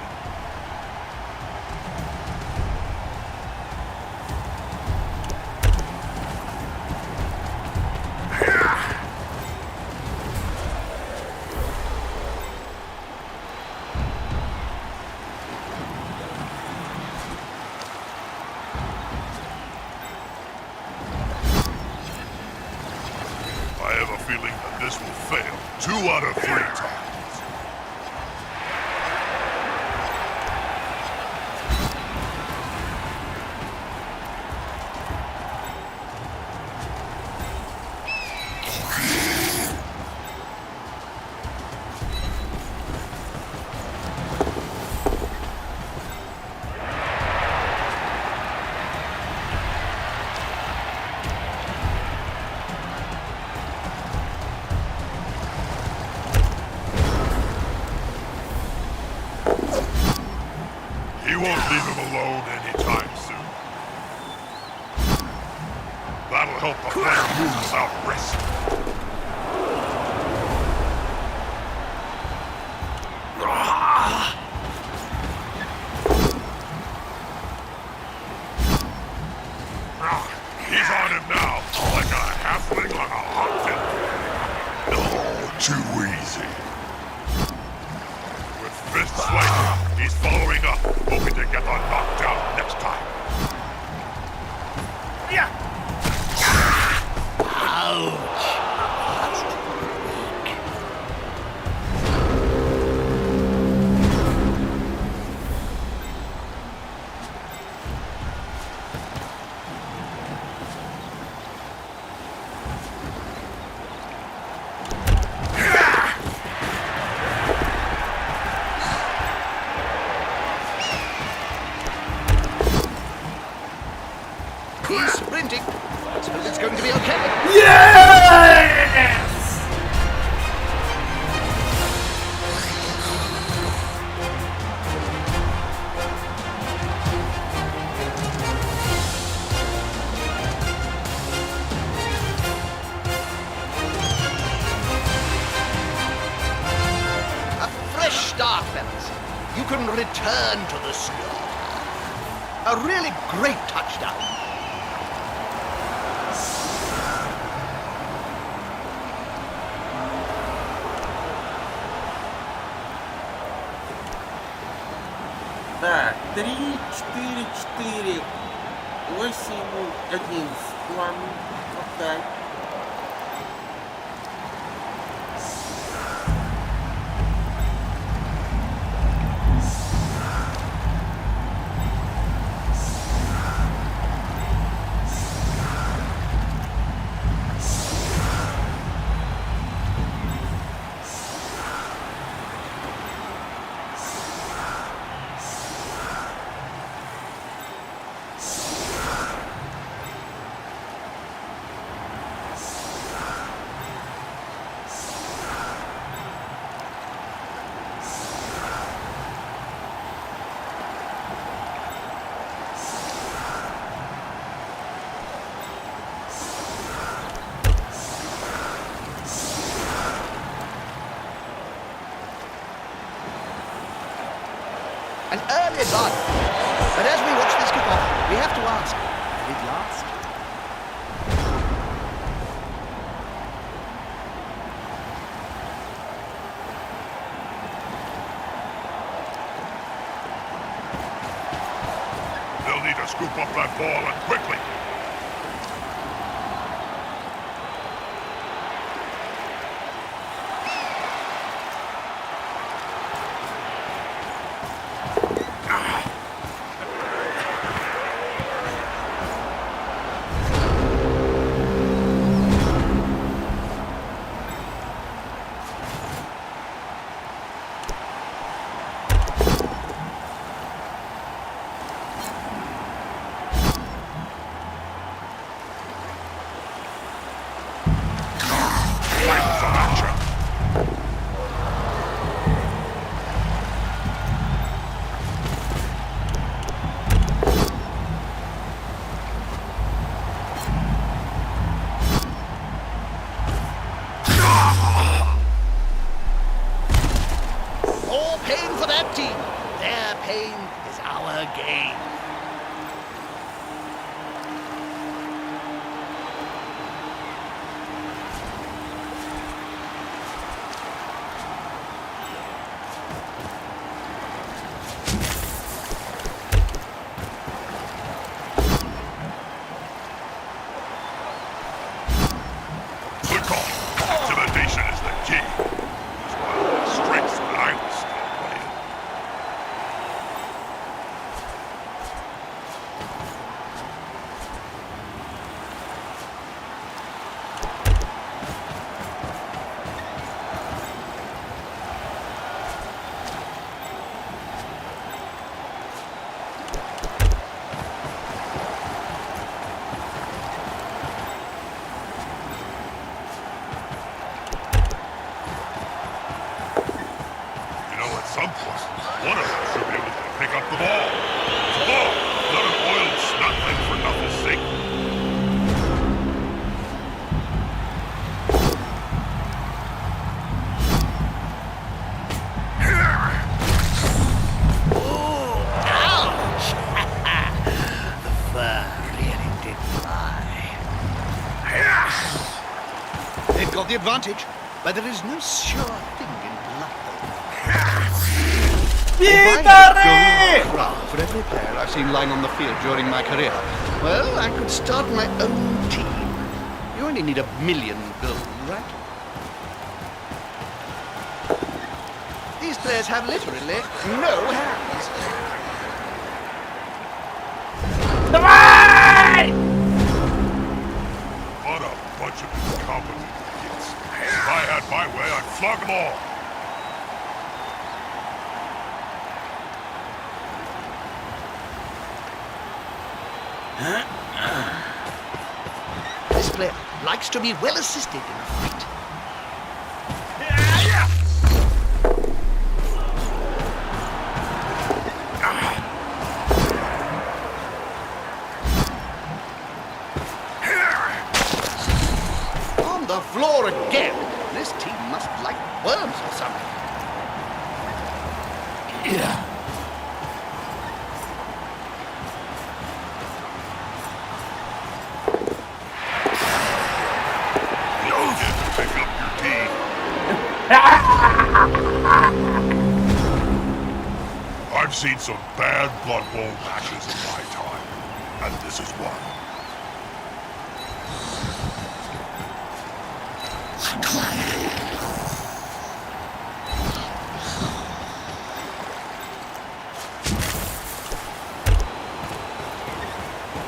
I have a feeling that this will fail 2 out of 3 times. You won't leave him alone anytime soon. That'll help the player move without risk. He's on him now, like a halfling on a hot pin. Oh, too easy. With fists like he's following up, hoping to get the knockdown next time. Yeah. Ouch! be okay. Yes! A fresh start, fellas. You can return to the slaughter. A really great touchdown. Так, 3, 4, 4, 8, 11. Ладно, окей. An early advantage. But as we watch this kick off, we have to ask, did it last? They'll need to scoop up that ball and quickly. Some action. More pain for that team. Their pain is our gain. Good call. Intimidation is the key. That's one of my strengths when I was still playing. You know, at some point, one of us should be able to pick up the ball. It's a ball, not an oiled snot thing for nothing's sake. Ouch! The fur really did fly. They've got the advantage, but there is no sure thing in blood. Пидоры! For every player I've seen lying on the field during my career, well, I could start my own team. You only need 1 million gold, right? These players have literally no hands. Давай! What a bunch of incompetent kids. If I had my way, I'd flog them all. This player likes to be well assisted in a fight. On the floor again. This team must like worms or something. You'll get to pick up your teeth. I've seen some bad Blood Bowl matches in my time, and this is one.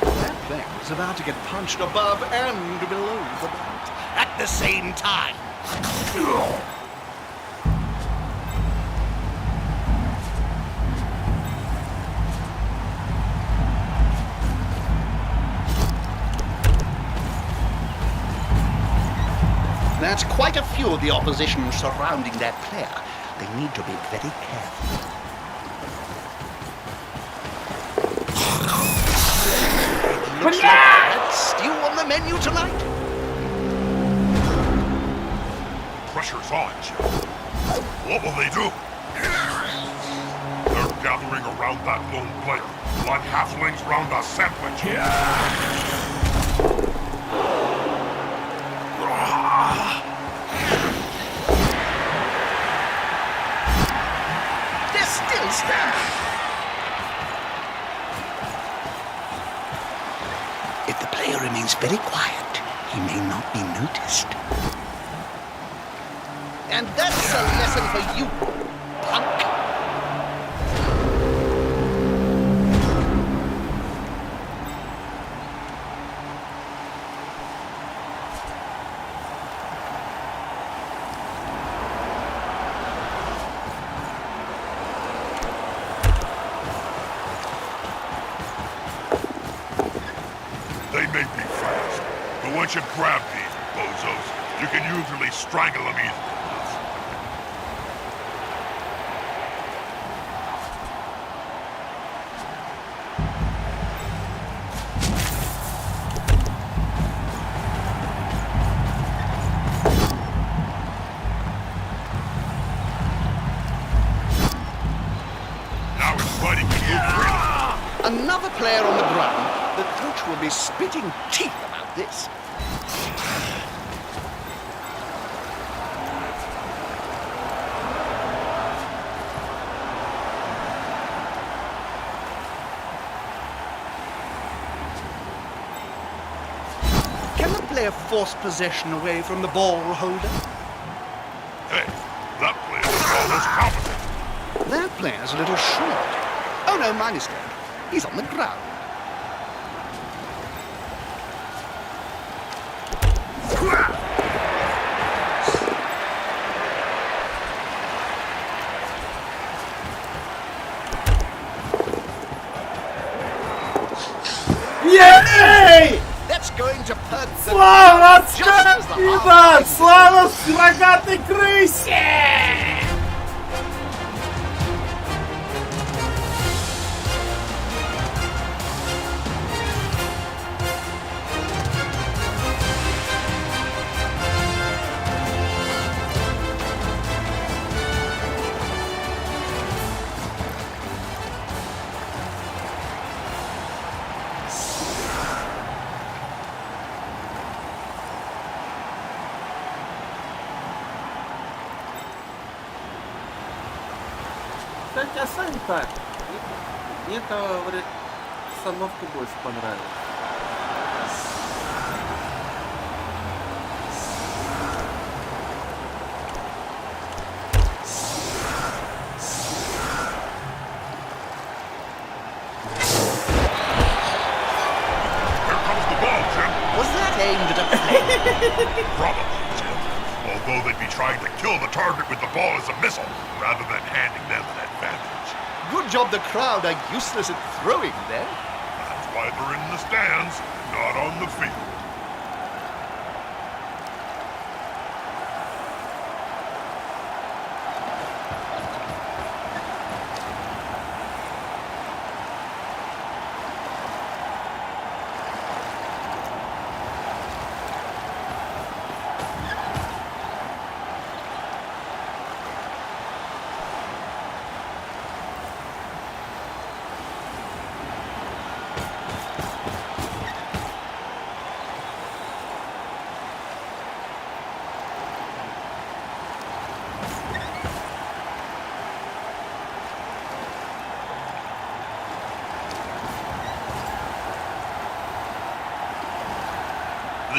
That player is about to get punched above and below the belt at the same time. That's quite a few of the opposition surrounding that player. They need to be very careful. It looks like red stew on the menu tonight. Pressure's on, Jim. What will they do? They're gathering around that lone player, like halflings round a sandwich. They're still standing. If the player remains very quiet, he may not be noticed. And that's a lesson for you, punk. They may be fast, but once you grab these bozos, you can usually strangle them easily. Now it's fighting to move freely. Another player on the ground. The coach will be spitting teeth about this. Can the player force possession away from the ball holder? Hey, that player's almost competent. That player's a little short. Oh no, my mistake. He's on the ground. Ей! That's going to perk the Слава just as the Скотина! half-time Слава Рогатой Крысе! Кстати, а сами так. Мне эта установка больше понравилась. Here comes the ball, Jim. Was that aimed at a player? Probably, Jim. Although they'd be trying to kill the target with the ball as a missile, rather than handing them an advantage. Good job the crowd are useless at throwing then. That's why they're in the stands, not on the field.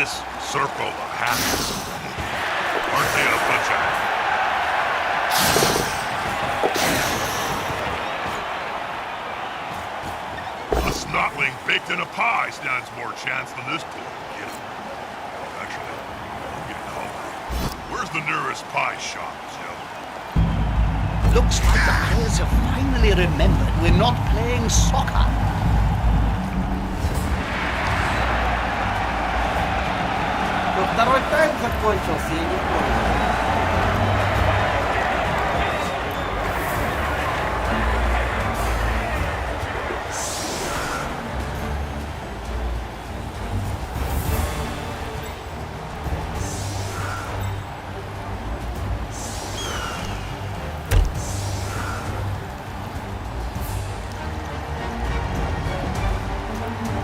this circle of happiness. Aren't they a bunch of... A snotling baked in a pie stands more chance than this poor kid. Actually, I'm getting hungry. Where's the nearest pie shop, Joe? Looks like the players have finally remembered we're not playing soccer. Но второй тайм закончился, я не понял.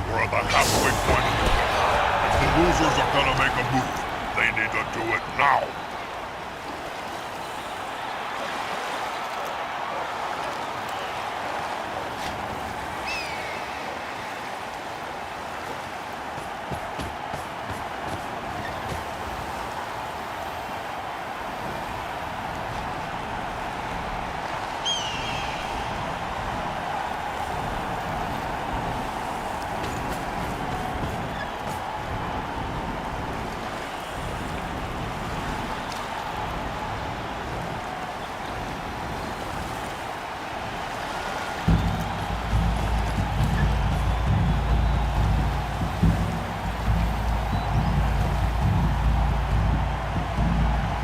We're at the halfway point of the game. If the losers are gonna make a move, they need to do it now.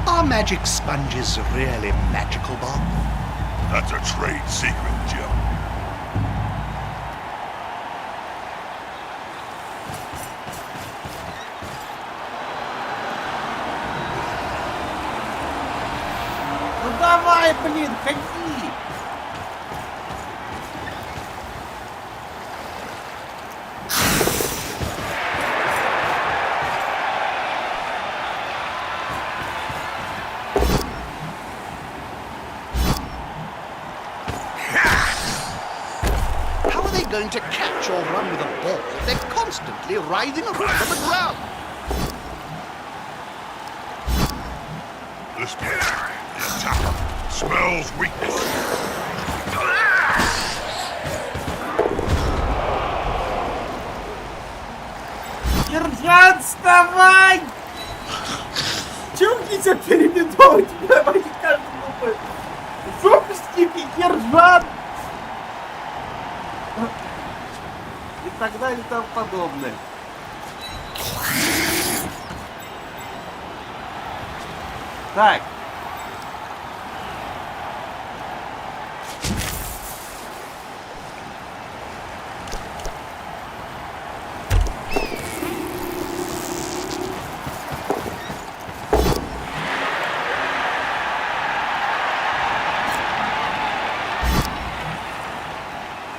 Are magic sponges really magical, Bob? That's a trade secret, Joe. Ну давай, блин, ходи! How are they going to catch or run with a ball if they're constantly writhing around on the ground? This place, the attacker, smells weakness. Сержант, вставай! Чего нельзя перебедовать? Давай, каждый думает. Жопустики, сержант! И так далее и тому подобное. Так.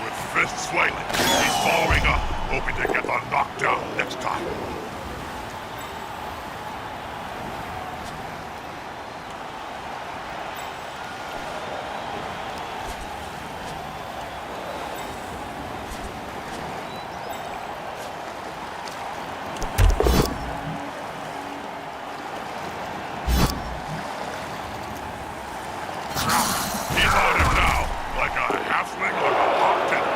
With fists flailing, he's following up, hoping to get the knockdown next time. He's on him now, like a halfling on a hot dinner.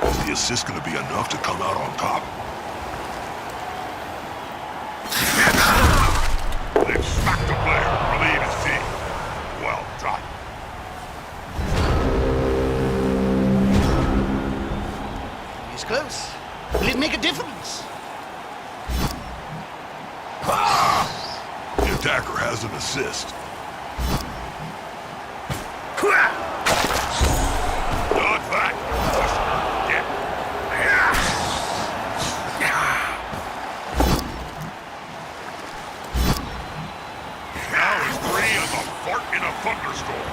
Is the assist going to be enough to come out on top? They've smacked the player, relieve his team. Well done. He's close. Will it make a difference? The attacker has an assist. Dodge back. Get. Now he's free as a fart in a thunderstorm.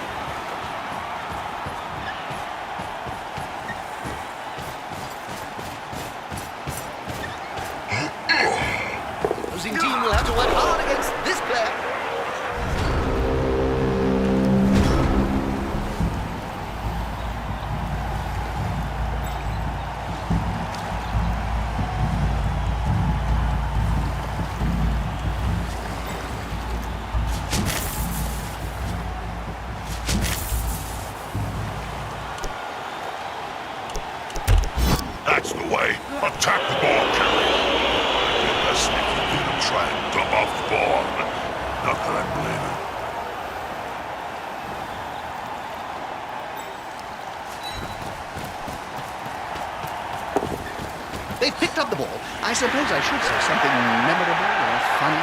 to work hard against this player. That's the way. Attack the ball carrier. I did that sneaky thing and try and dump off the ball. Not that I blame him. They picked up the ball. I suppose I should say something memorable or funny.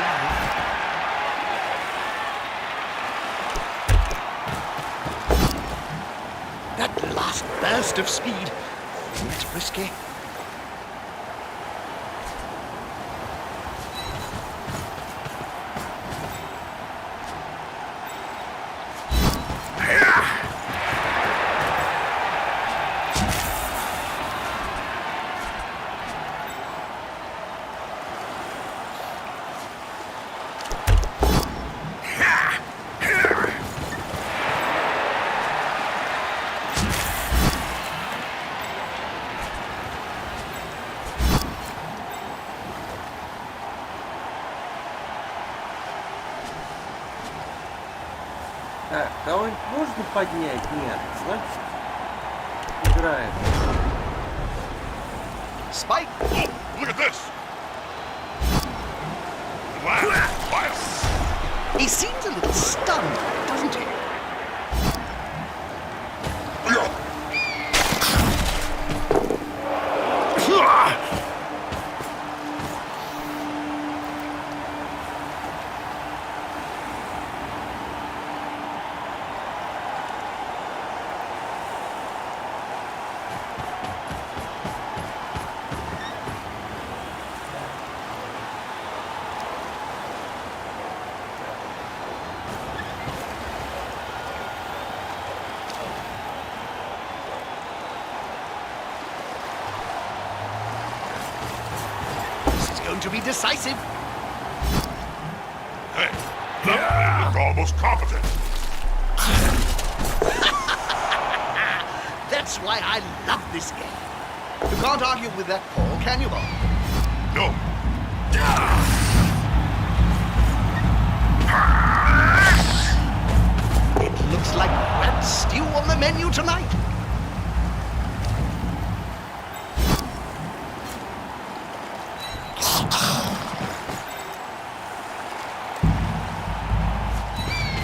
That last burst of speed. It's risky. Так, кого-нибудь можно поднять? Нет. Значит, играем. Spike. Oh, look at this! Land fire. He seems a little stunned, doesn't he? To be decisive. Hey, that looked almost competent. That's why I love this game. You can't argue with that call, can you, Bob? No. It looks like rat stew on the menu tonight.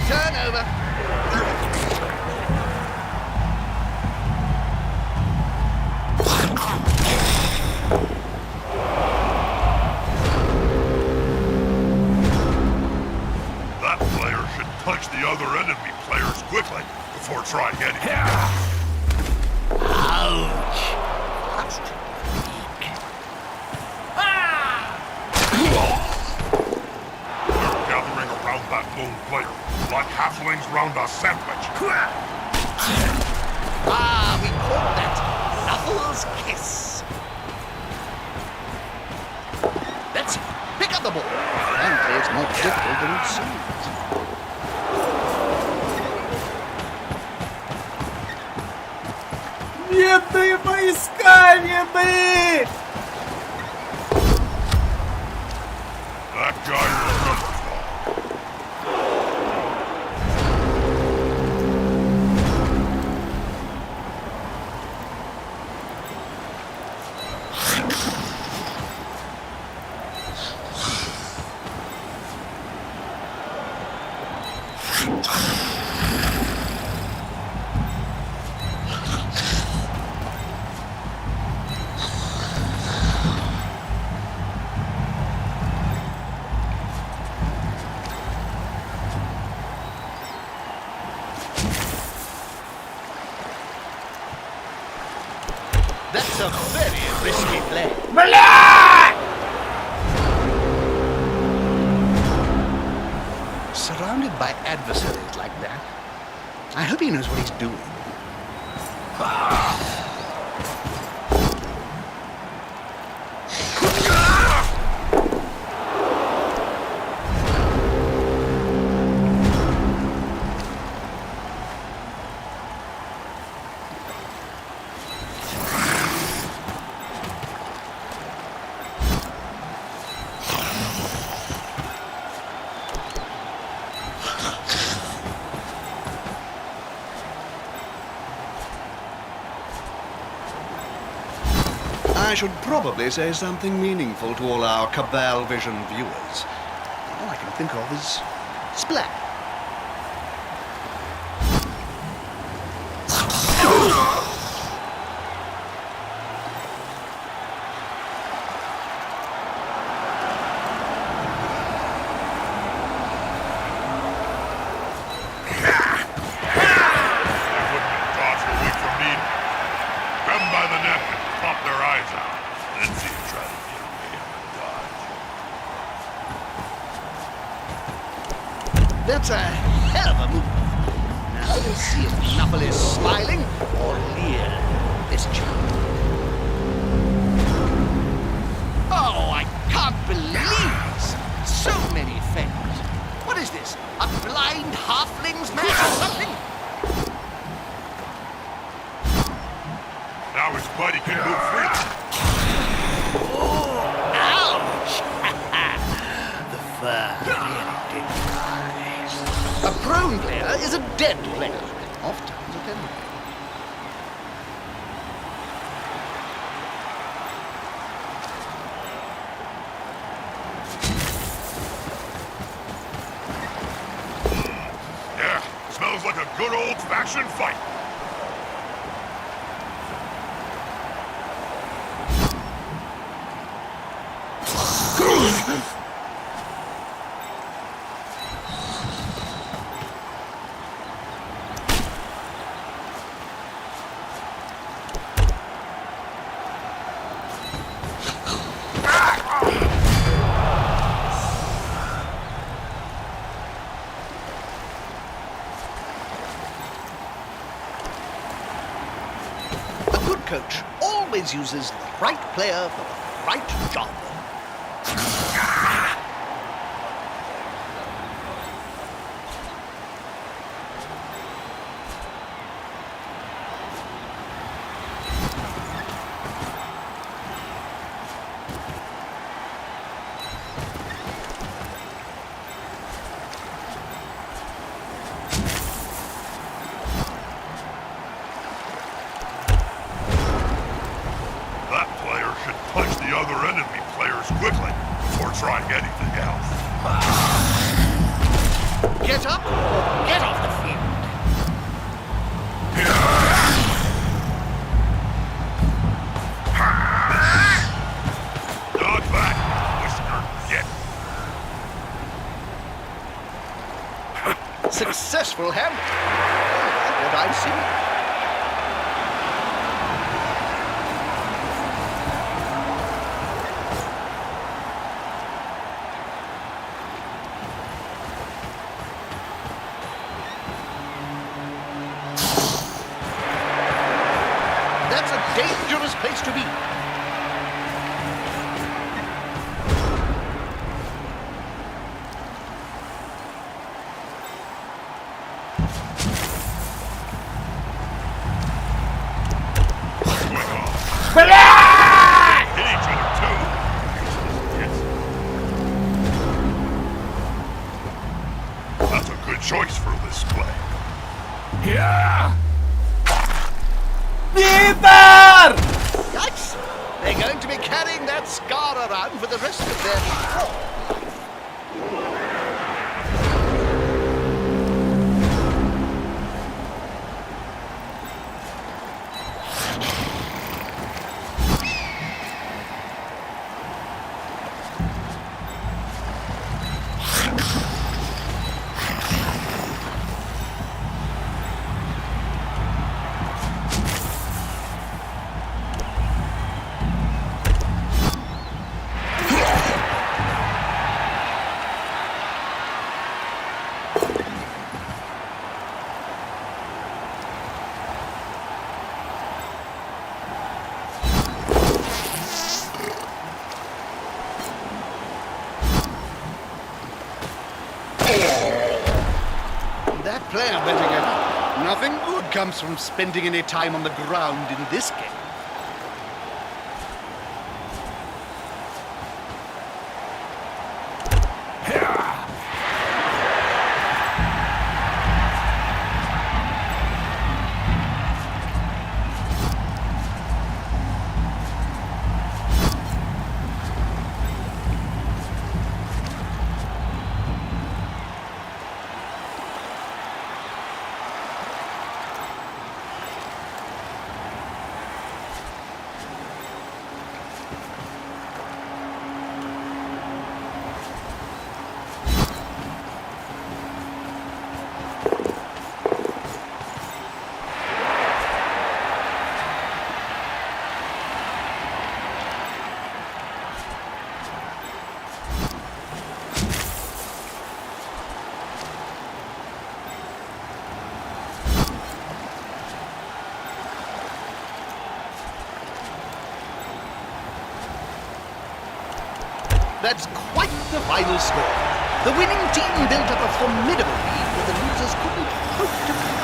Turnover. That player should touch the other enemy players quickly before trying anything. Ouch. That's weak. They're gathering around that lone player, like halflings round a sandwich. Ah, we call that Knuckles Kiss. Let's pick up the ball. Apparently it's more difficult than it seems. Медные войска, медные! That guy remembers all. That's a very risky play. Surrounded by adversaries like that, I hope he knows what he's doing. I should probably say something meaningful to all our Cabal Vision viewers. All I can think of is splat. That's a hell of a move. Now we'll see if Knuckle is smiling or leer this child. Oh, I can't believe this. So many fails. What is this? A blind halfling's match or something? Now his buddy can move freely. Ouch! The fur really did fly. A prone player is a dead player. Oft times at any rate. Yeah, smells like a good old-fashioned fight. Coach always uses the right player for the right job. Other enemy players quickly before trying anything else. Get up or get off the field. Not back, Whisker, get. Successful hand. What I see. Dangerous place to be. Hit each other too. That's a good choice for this play. Yeah. Peter! Yikes! They're going to be carrying that scar around for the rest of their life. That player better get up. Nothing good comes from spending any time on the ground in this game. That's quite the final score. The winning team built up a formidable lead that the losers couldn't hope to beat.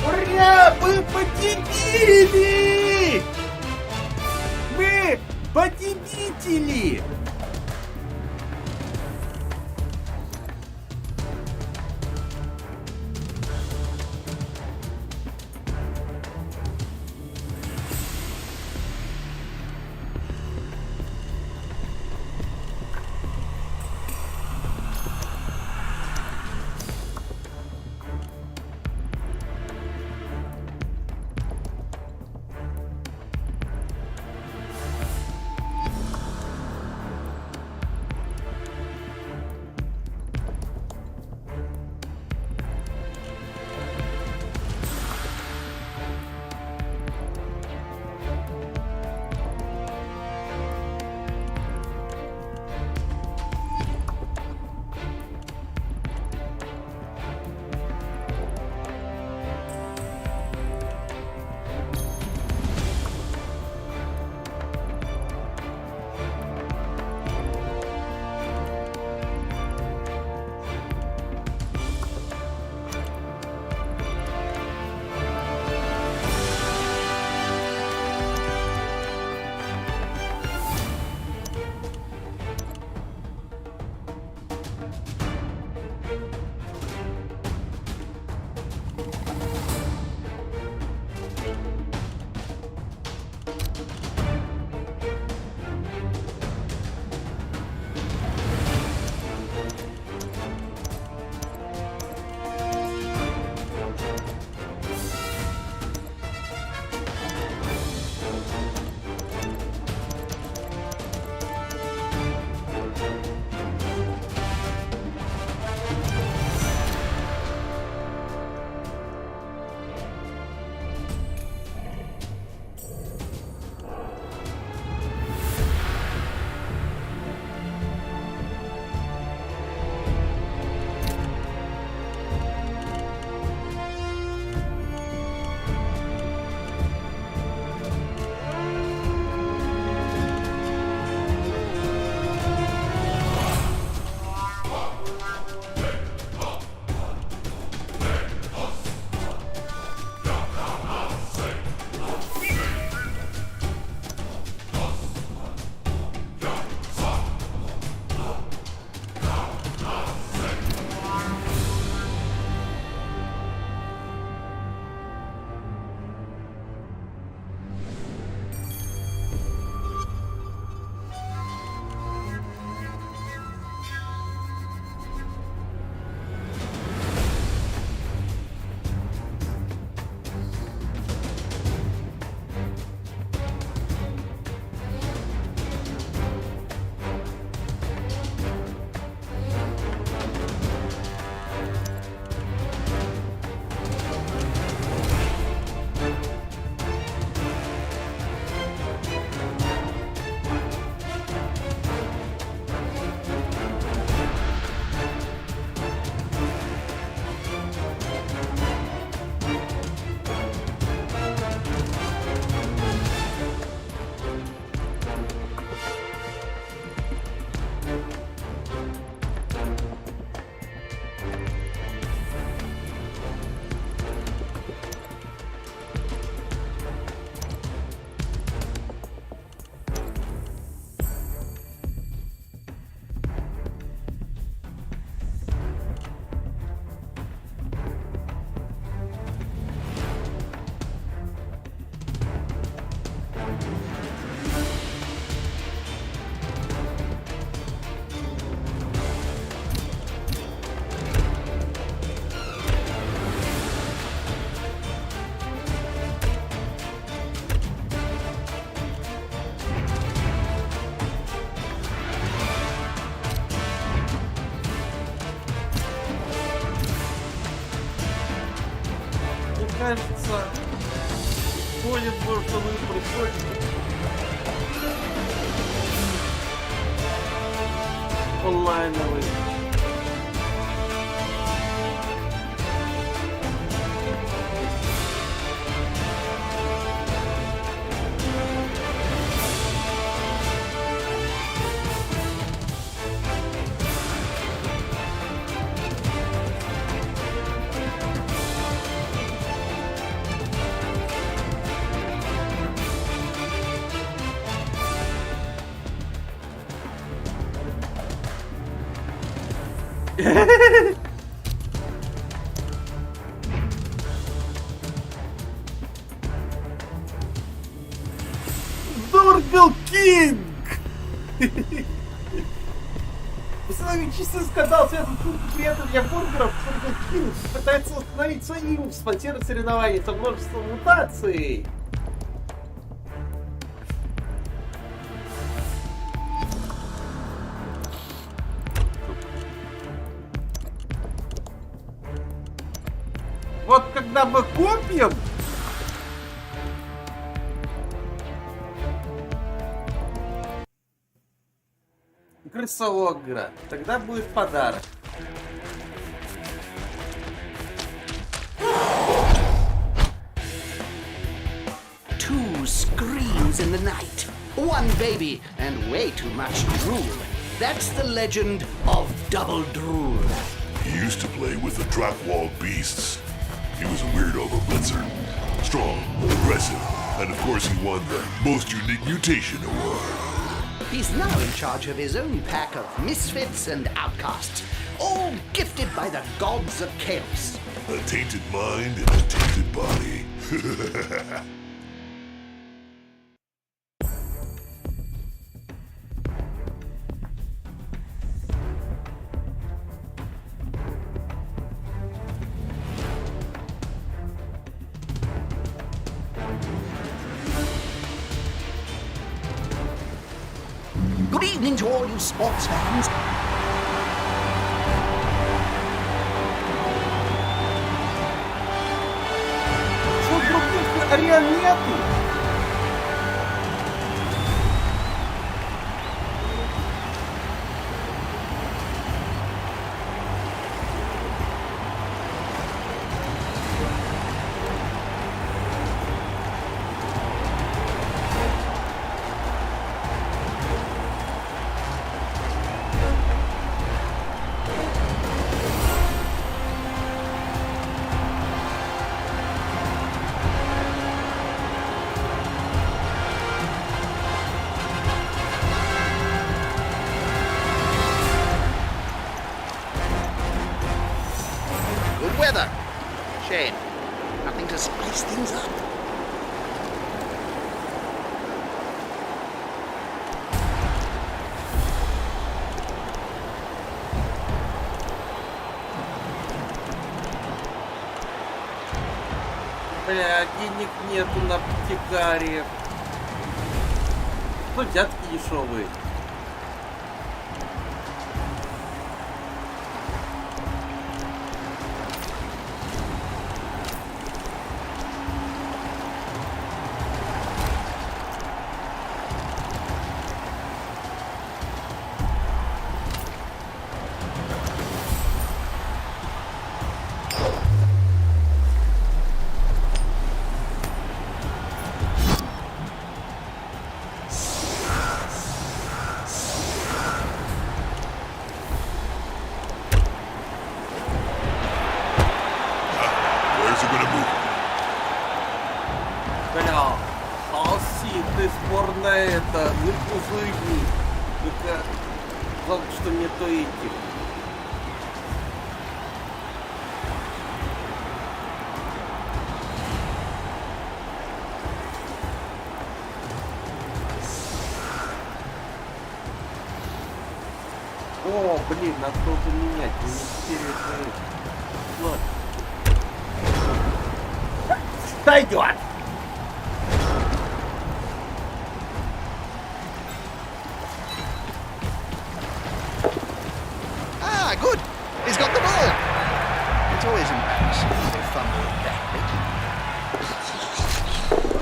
Ура! Мы победили! Мы победители! крыса. Ходит, может, он и происходит. Онлайновый. Дургл Кинг! Установить часы скандал, связан с приятными бургеров. Дургл Кинг пытается установить свой имидж, спонсирует соревнования со множеством мутаций. Вот когда мы купим, крысологра, тогда будет подарок. Two screams in the night, one baby, and way too much drool. That's the legend of Double Drool. He used to play with the trap-walled beasts. He was a weirdo of a blitzer. Strong, aggressive, and of course he won the Most Unique Mutation Award. He's now in charge of his own pack of misfits and outcasts, all gifted by the gods of chaos. A tainted mind and a tainted body. Good evening to all you sports fans. Что других арен нету? Good weather. Shame. Nothing to spice things up. Бля, денег нету на аптекаре. Ну, взятки дешевые. Where's it gonna move? Бля, Алси, ты сборная это, не пузыри. Только жалко, что нету этих. О, блин, надо было поменять. У меня теперь это... Ладно. Дойдет! Ah, good. He's got the ball. It's always embarrassing when they fumble badly.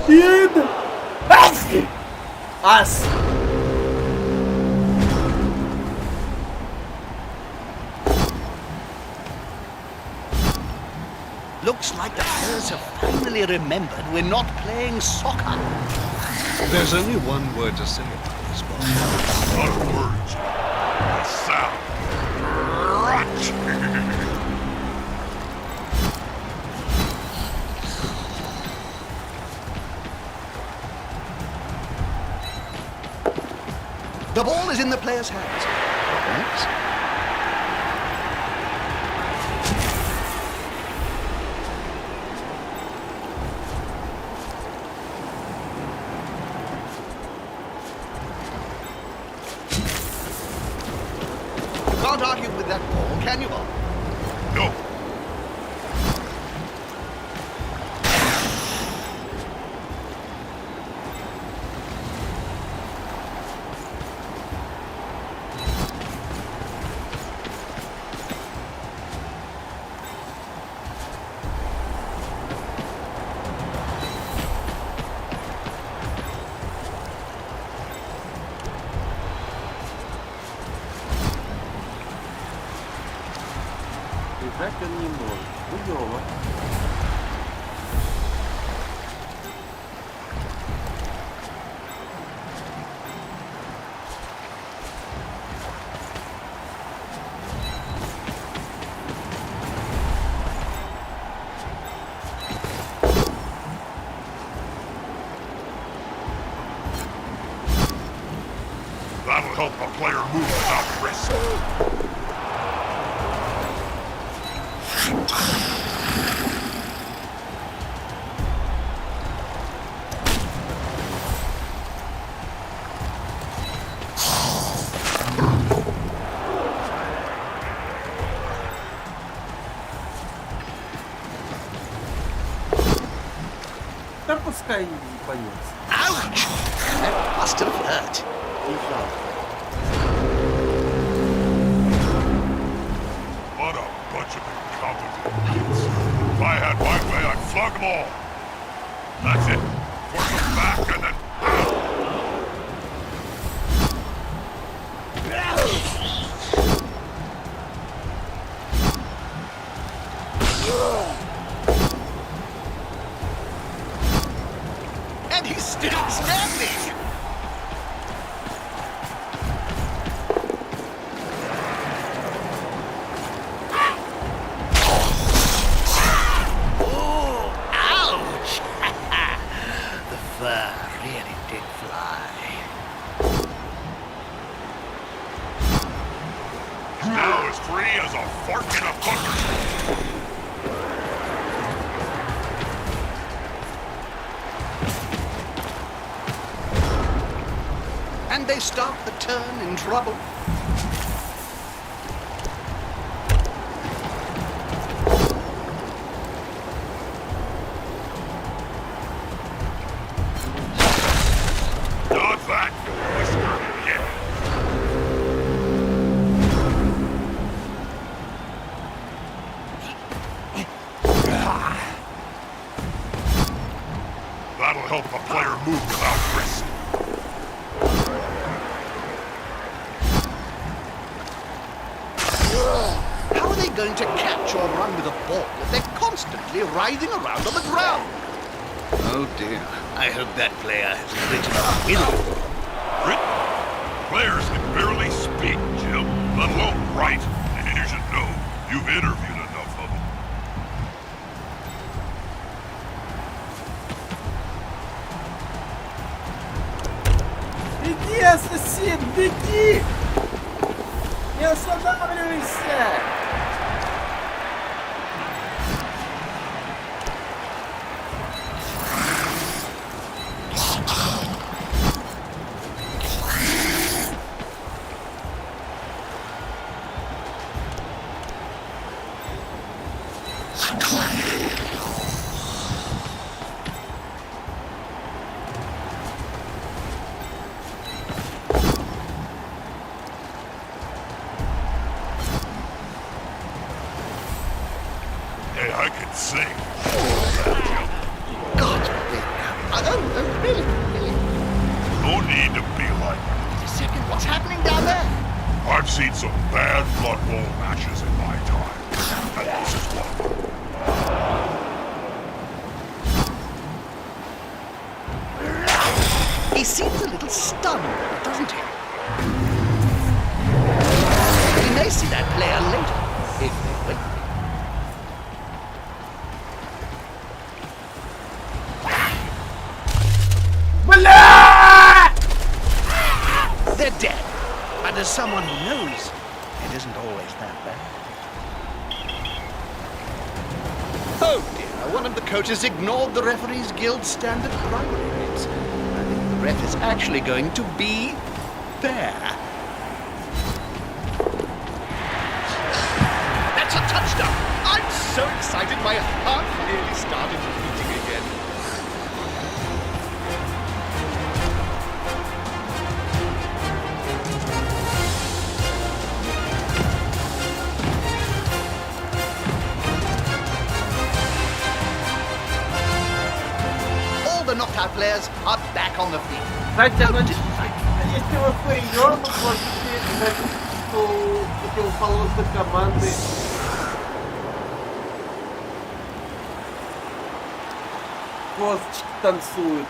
In! Ас! Looks like the players have finally remembered we're not playing soccer. There's only one word to say about this, boss. Not a word, Jim. A sound. Rot. The ball is in the player's hands. Thanks. Can't argue with that ball, can you, Bob? No. Бежать он не может. Хуёво. That'll help a player move without risk. Да пускай не понес. Ouch! That must have hurt. Не жалко. What a bunch of incompetent idiots. If I had my way, I'd flog them all. That's it. Force them back and then... And he's still standing! Oh, ouch! The fur really did fly. Now as free as a fart in a bucket. And they start the turn in trouble. Not that, you whisper. Yeah. That'll help a player move without risk. How are they going to catch or run with a ball if they're constantly writhing around on the ground? Oh dear. I hope that player has written a will. Written? Players can barely speak, Jim, let alone write. And you should know, you've interviewed enough of them. Беги, ассасин, беги! Не останавливайся! Really? Really? No need to be like that. Wait a second, what's happening down there? I've seen some bad Blood Bowl matches in my time. And this is one. He seems a little stunned, doesn't he? We may see that player later, if they wait. Бля! They're dead. But as someone who knows, it isn't always that bad. Oh dear, one of the coaches ignored the referee's guild standard primary rates. I think the ref is actually going to be there. That's a touchdown! I'm so excited my heart nearly started beating again. All the knocked out players are back on the field. Кстати, если вы фейер, то можете играть у противоположной команды. Косточки танцуют.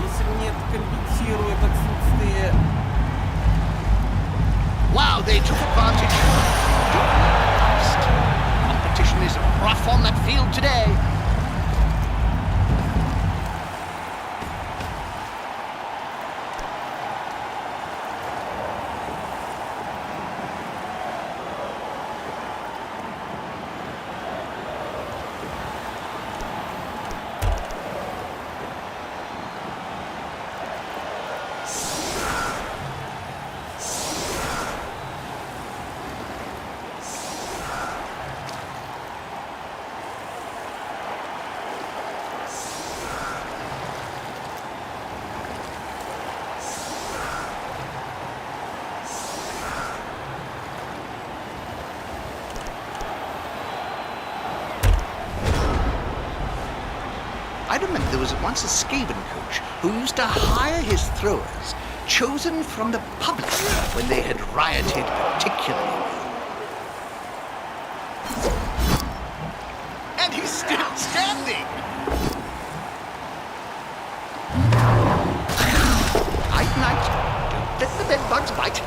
Если мне это компенсирует отсутствие... Wow, they took advantage. Competition is rough on that field today. I remember there was once a Skaven coach who used to hire his throwers, chosen from the public when they had rioted particularly well. And he's still standing! Night, night. Don't let the bedbugs bite.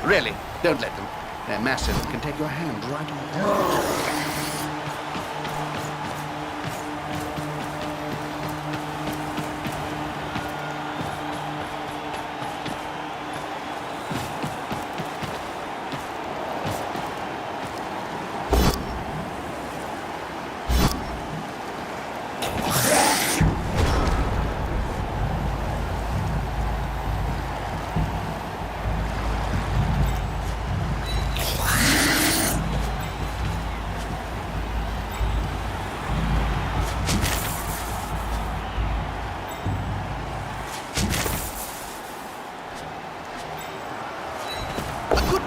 Really, don't let them. They're massive and can take your hand right off.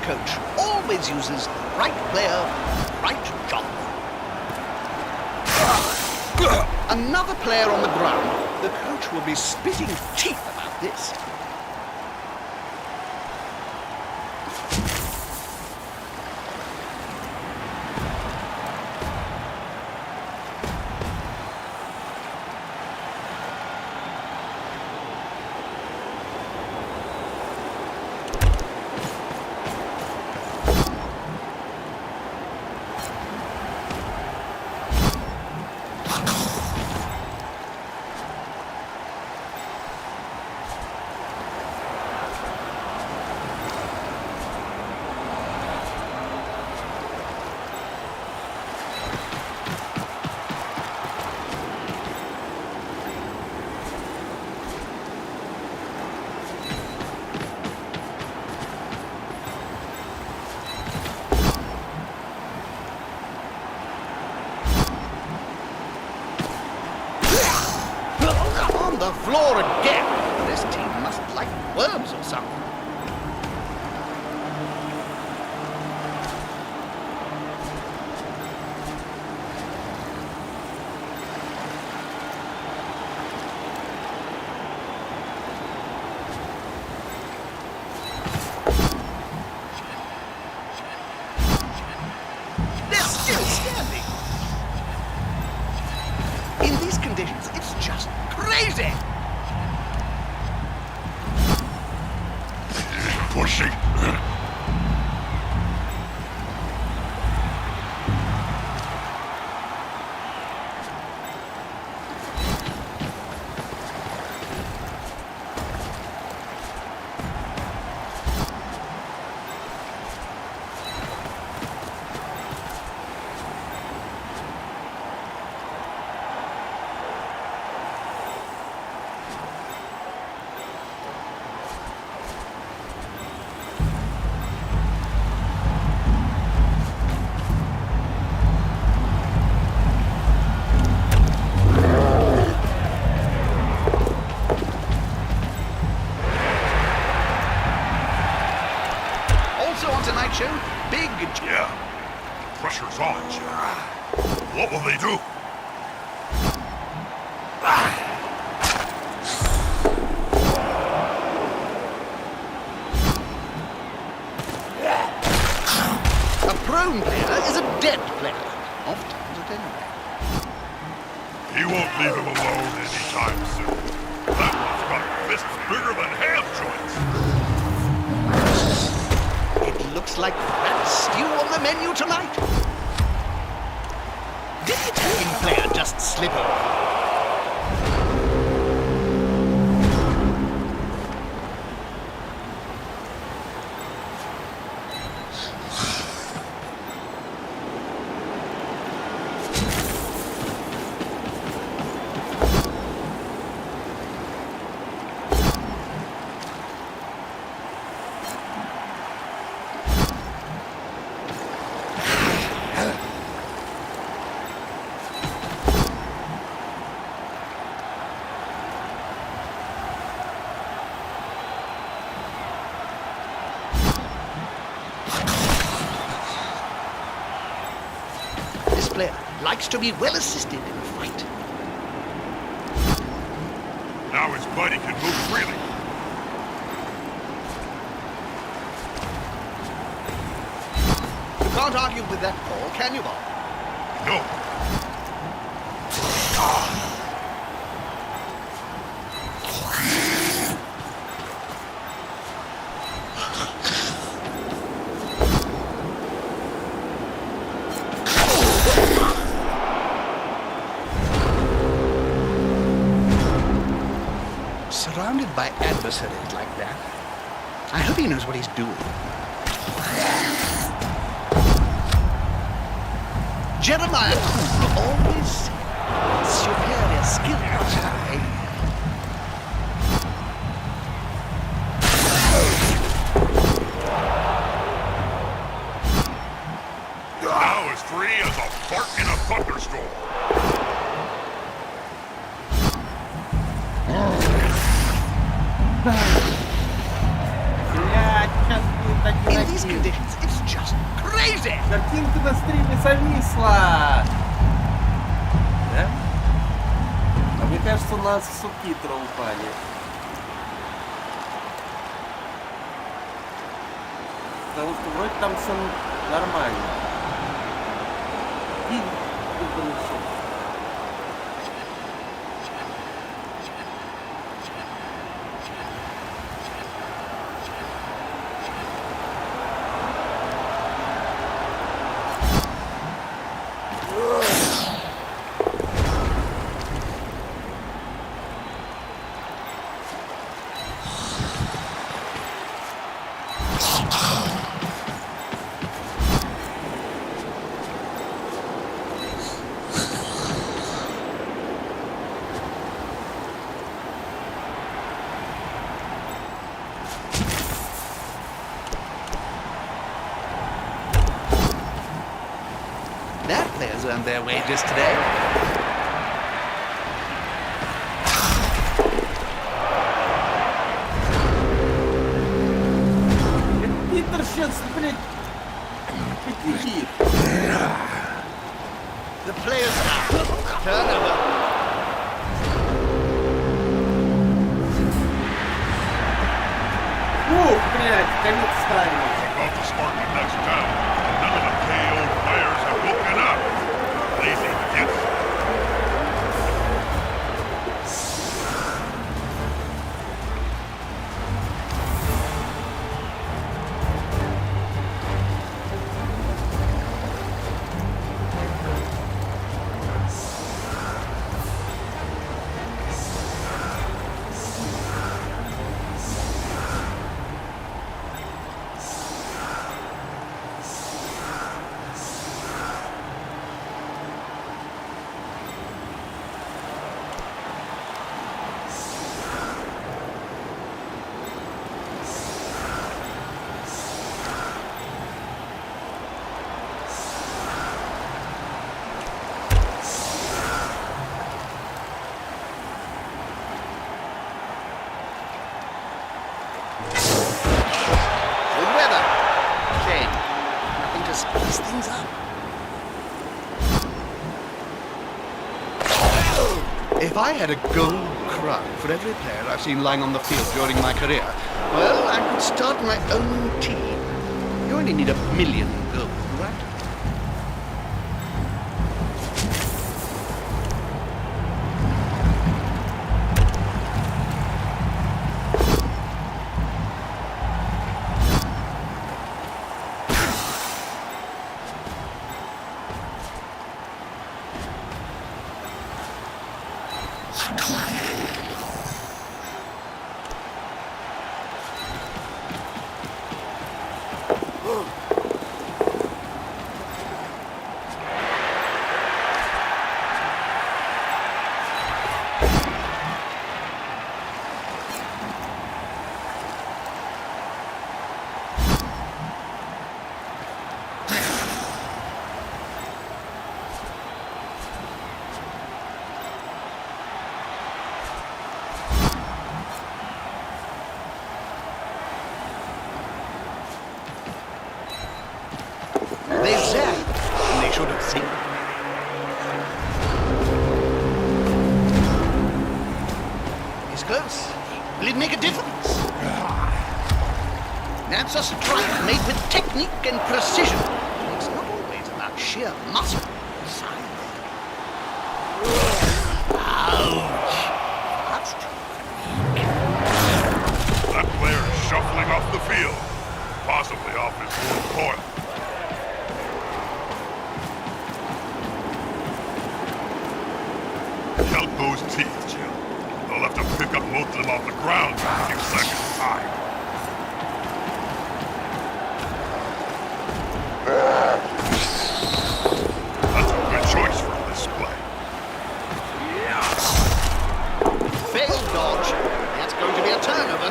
Coach always uses the right player for the right job. Another player on the ground. The coach will be spitting teeth about this. show big... Yeah. Pressure's on, Jim. What will they do? A prone player is a dead player. Oftentimes at any rate. He won't leave him alone anytime soon. That one's got a fist bigger than ham joints. It looks like rat stew on the menu tonight. Did the attacking player just slip over? Likes to be well assisted in a fight. Now his buddy can move freely. You can't argue with that call, can you, Bob? No. Surrounded by adversaries like that, I hope he knows what he's doing. Jeremiah Cool always said, superior skill must high. Now as free as a fart in a thunderstorm. In these conditions, it's just crazy! Картинка на стриме зависла! Да? А мне кажется, у нас субтитры упали. Потому что вроде там все нормально. И хорошо. Their players earned their wages today. Питер сейчас, блядь, пятихи. The players out. Turnover. Ух, блядь, конец ставим. About to start the next down. None of the KO players have woken up. Lazy gits. spice things up. If I had a gold crown for every player I've seen lying on the field during my career, well, I could start my own team. You only need 1 million gold, right? They zapped, and they should have seen. He's close. Will it make a difference? That's a strike made with technique and precision. It's not always about sheer muscle. Ouch! That's technique. That player is shuffling off the field. Possibly off his own coil. Count those teeth, Jim. They'll have to pick up most of them off the ground in a few seconds' time. That's a good choice for this play. Failed dodge. That's going to be a turnover.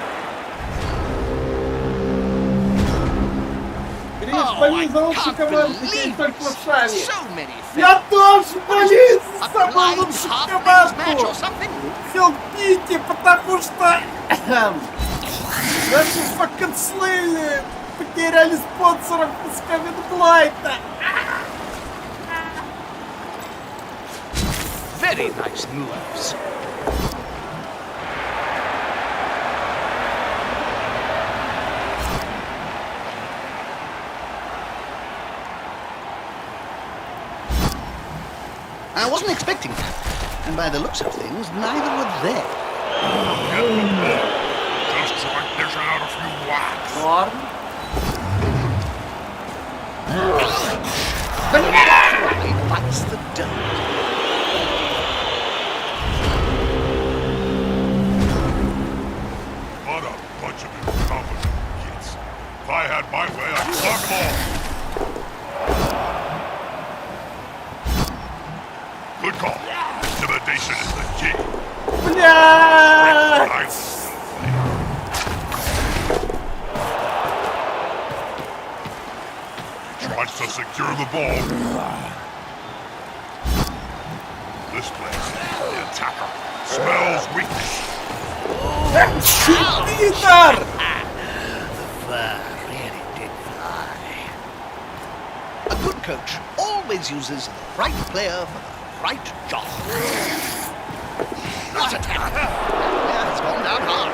Гриш, болезнь за лучшей команды, believe теперь только this. в шаре. So many Я тоже болезнь A за самую blind лучшую half-life match or команду. something? Хелпите, потому что наши факенслейли потеряли спонсоров из Ковенблайта. Very nice moves. I wasn't expecting that, and by the looks of things, neither were they. Get the ball. Just try dishing out a few whacks. Норм. The pride bites the dust. What a bunch of incompetent kids. If I had my way, I'd fuck them all. Good call. Intimidation is the key. Блядь! Nice. Tries to secure the ball. This place, the attacker, smells weakness. Пидор! The really did fly. A good coach always uses the right player for the right job. What a tackle! That player has gone down hard.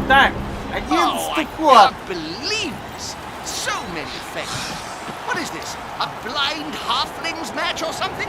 Так, I 11-й ход. can't believe this. So many faces. What is this? A blind halflings match or something?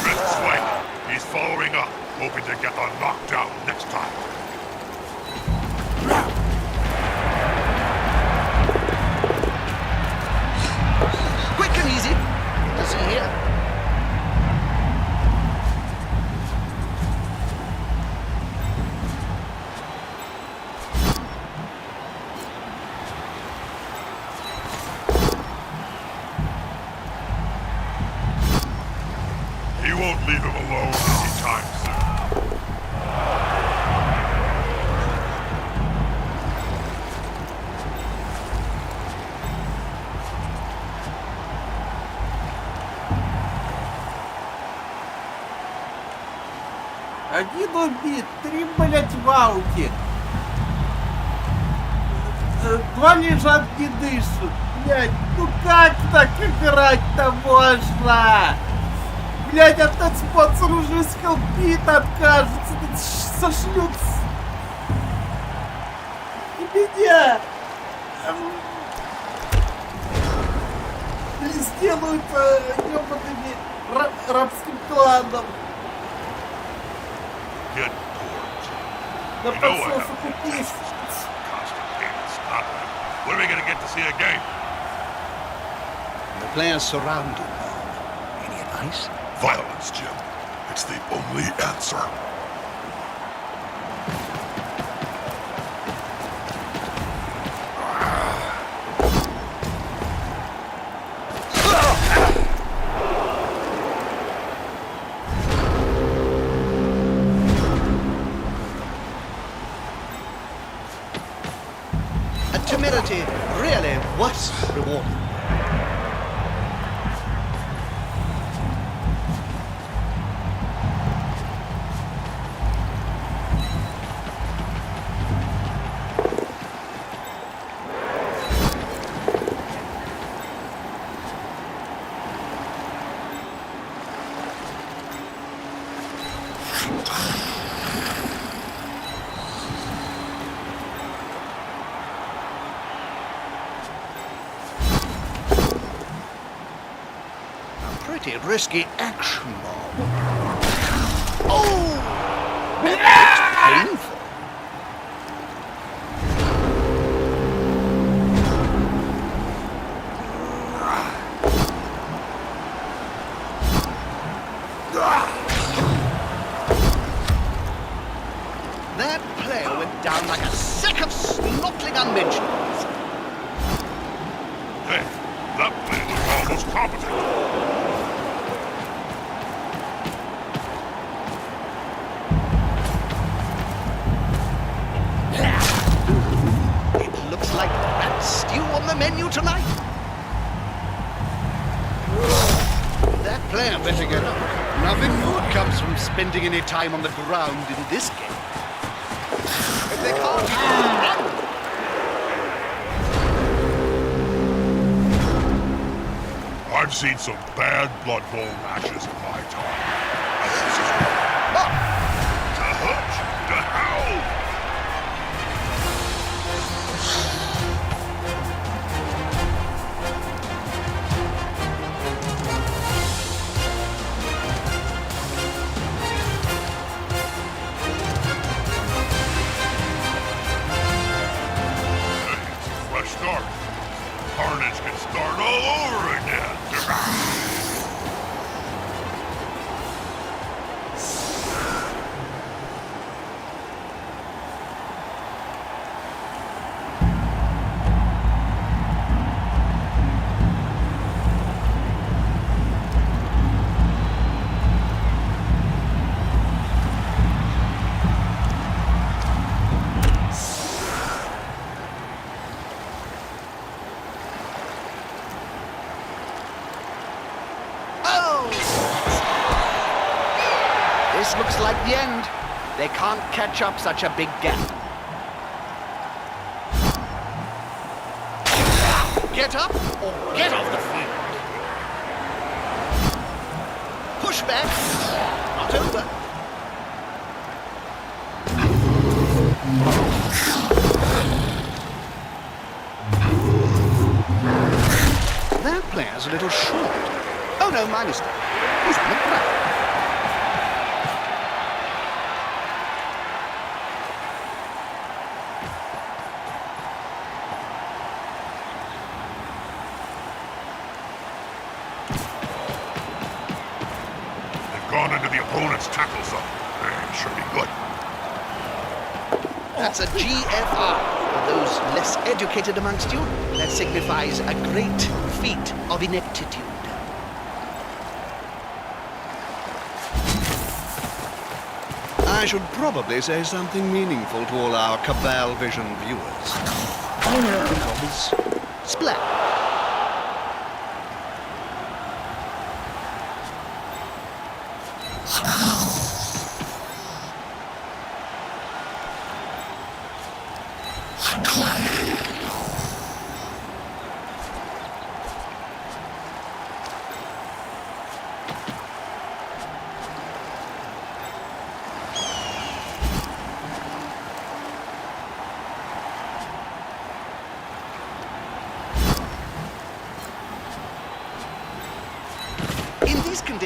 Wrist swing. He's following up, hoping to get the knockdown next time. Quick and easy. Let's see here. 1 убит, 3, блять, в ауте. 2 лежат, не дышат. Блять, ну как так играть-то можно? Блять, этот спонсор уже скалпит откажется. Сошлют. И меня. Сделают ёбаными рабским кланом. Get bored. На You know I подсосу have купись. constant payments. When are we gonna get to see a game? The players surround you now. Any advice? Violence, Jim. It's the only answer. A timidity really was rewarding. Pretty risky action, Bob. Oh! That's painful. That player went down like a sack of snorkeling unmentionables. Hey, that play was almost competent. It looks like rat stew on the menu tonight. That player better get up. Nothing good comes from spending any time on the ground in this game. If they can't even run. I've seen some bad blood bowl matches in my time. And this is Oh, to hutch, to howl. Hey, it's a fresh start. Carnage can start all over again. oh! This looks like the end. They can't catch up such a big gap. Get up or get off the field. Push back. Not over. That player's a little short. Oh no, my mistake. He's on the ground. They've gone into the opponent's tackle zone. Should be good. That's a GFR. For those less educated amongst you, that signifies a great feat of ineptitude. I should probably say something meaningful to all our Cabal Vision viewers. Because splat.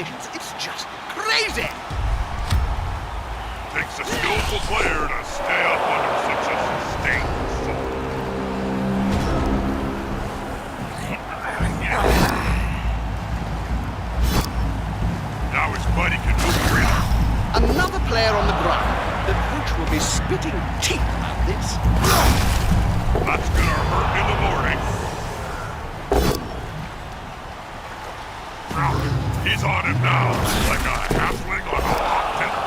locations. It's just crazy. Takes a skillful player to stay up under such a sustained assault. Now his buddy can move freely. Another player on the ground. The coach will be spitting teeth about this. That's gonna hurt in the morning. He's on him now, like a halfling on a hot dinner.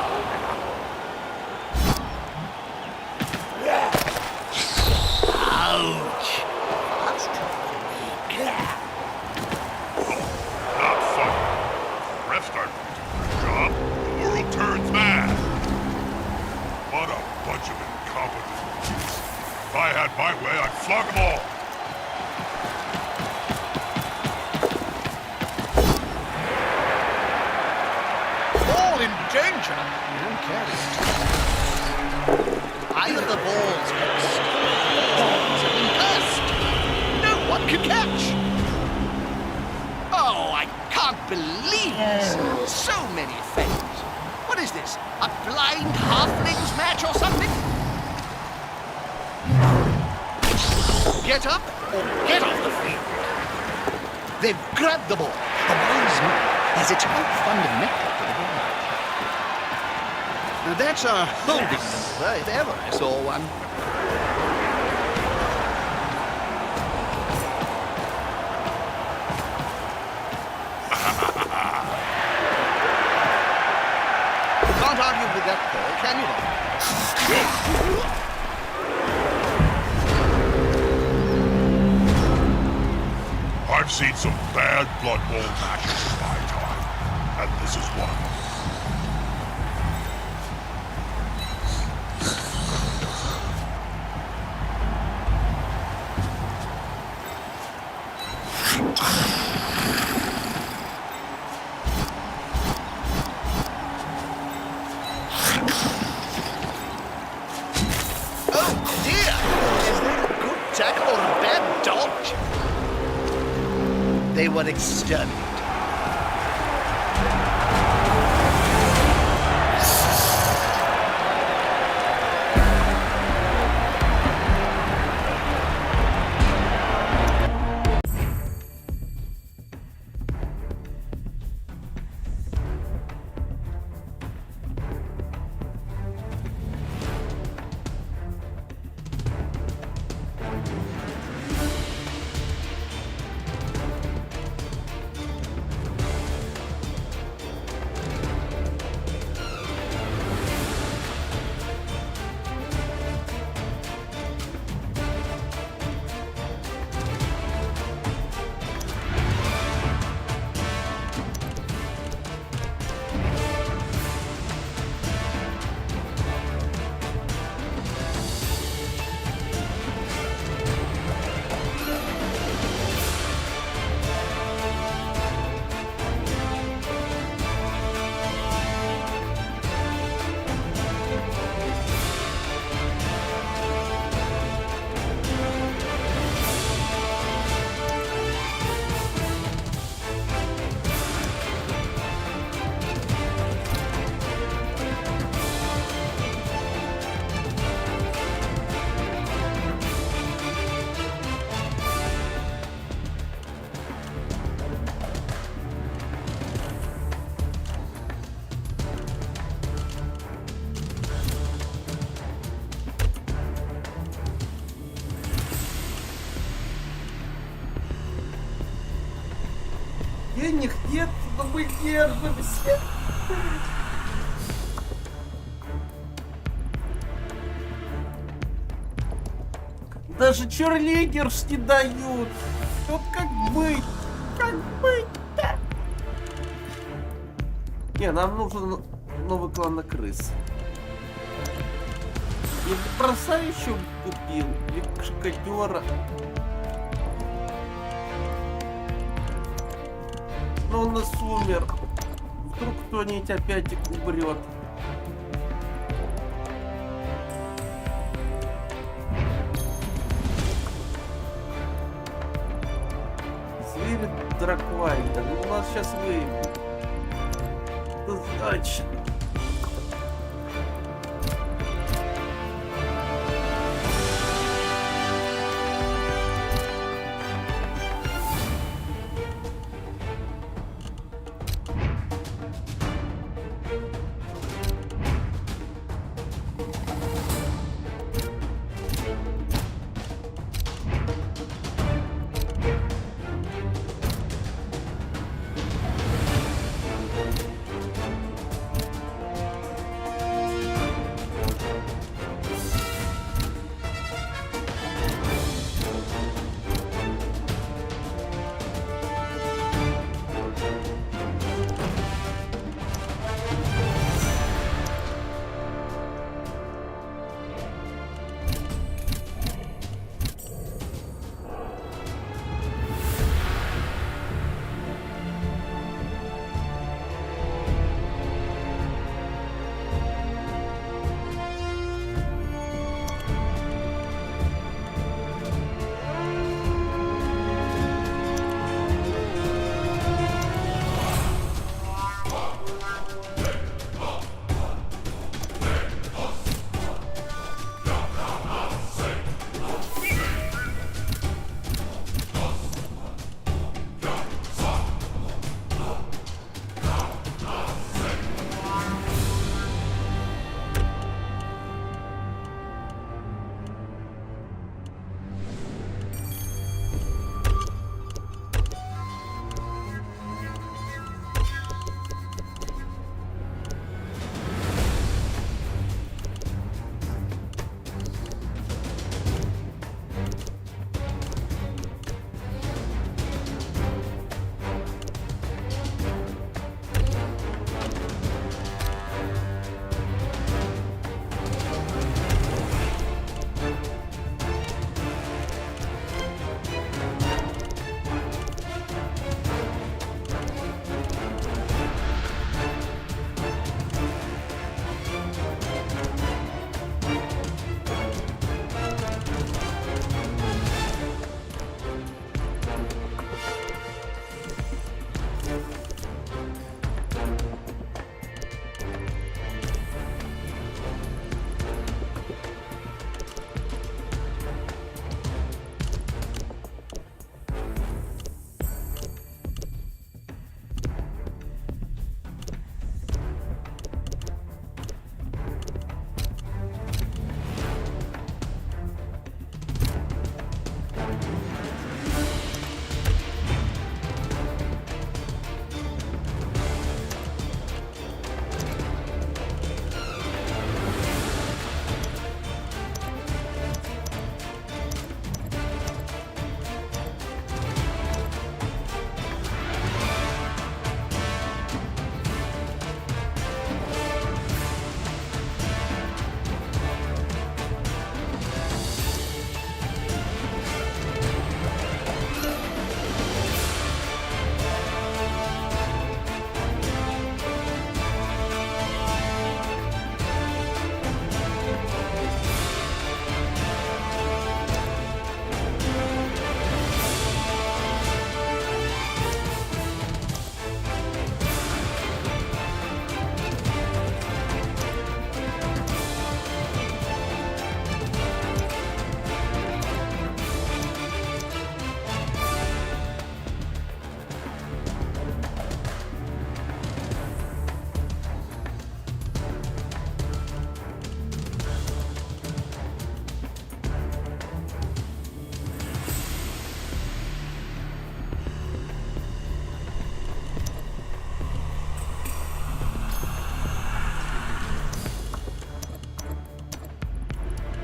Ouch. That's Not fun. Refs aren't doing a good job. The world turns mad. What a bunch of incompetent idiots. If I had my way, I'd flog them all. Ball in danger. No carry. Either the balls have been cursed. No one can catch. Oh, I can't believe this. So many fails. What is this? A blind halflings match or something? Get up or get off the field. They've grabbed the ball. The ball's moved as it's not fundamental to the game. Now that's a holding maneuver if ever I saw one. You can't argue with that call, can you? I've seen some bad Blood Bowl matches in my time, and this is one of them. Oh dear! Is that a good tackle or a bad dodge? They were exterminated. Денег нет, но мы держимся. Даже черлидерш не дают. Вот как быть? Как быть-то? Не, нам нужен новый клан крыс. Я бросающего купил, или шкадера. Но он нас умер. Вдруг кто-нибудь опять умрет. Звери Драквайда. Ну, нас сейчас выйдут. Точно.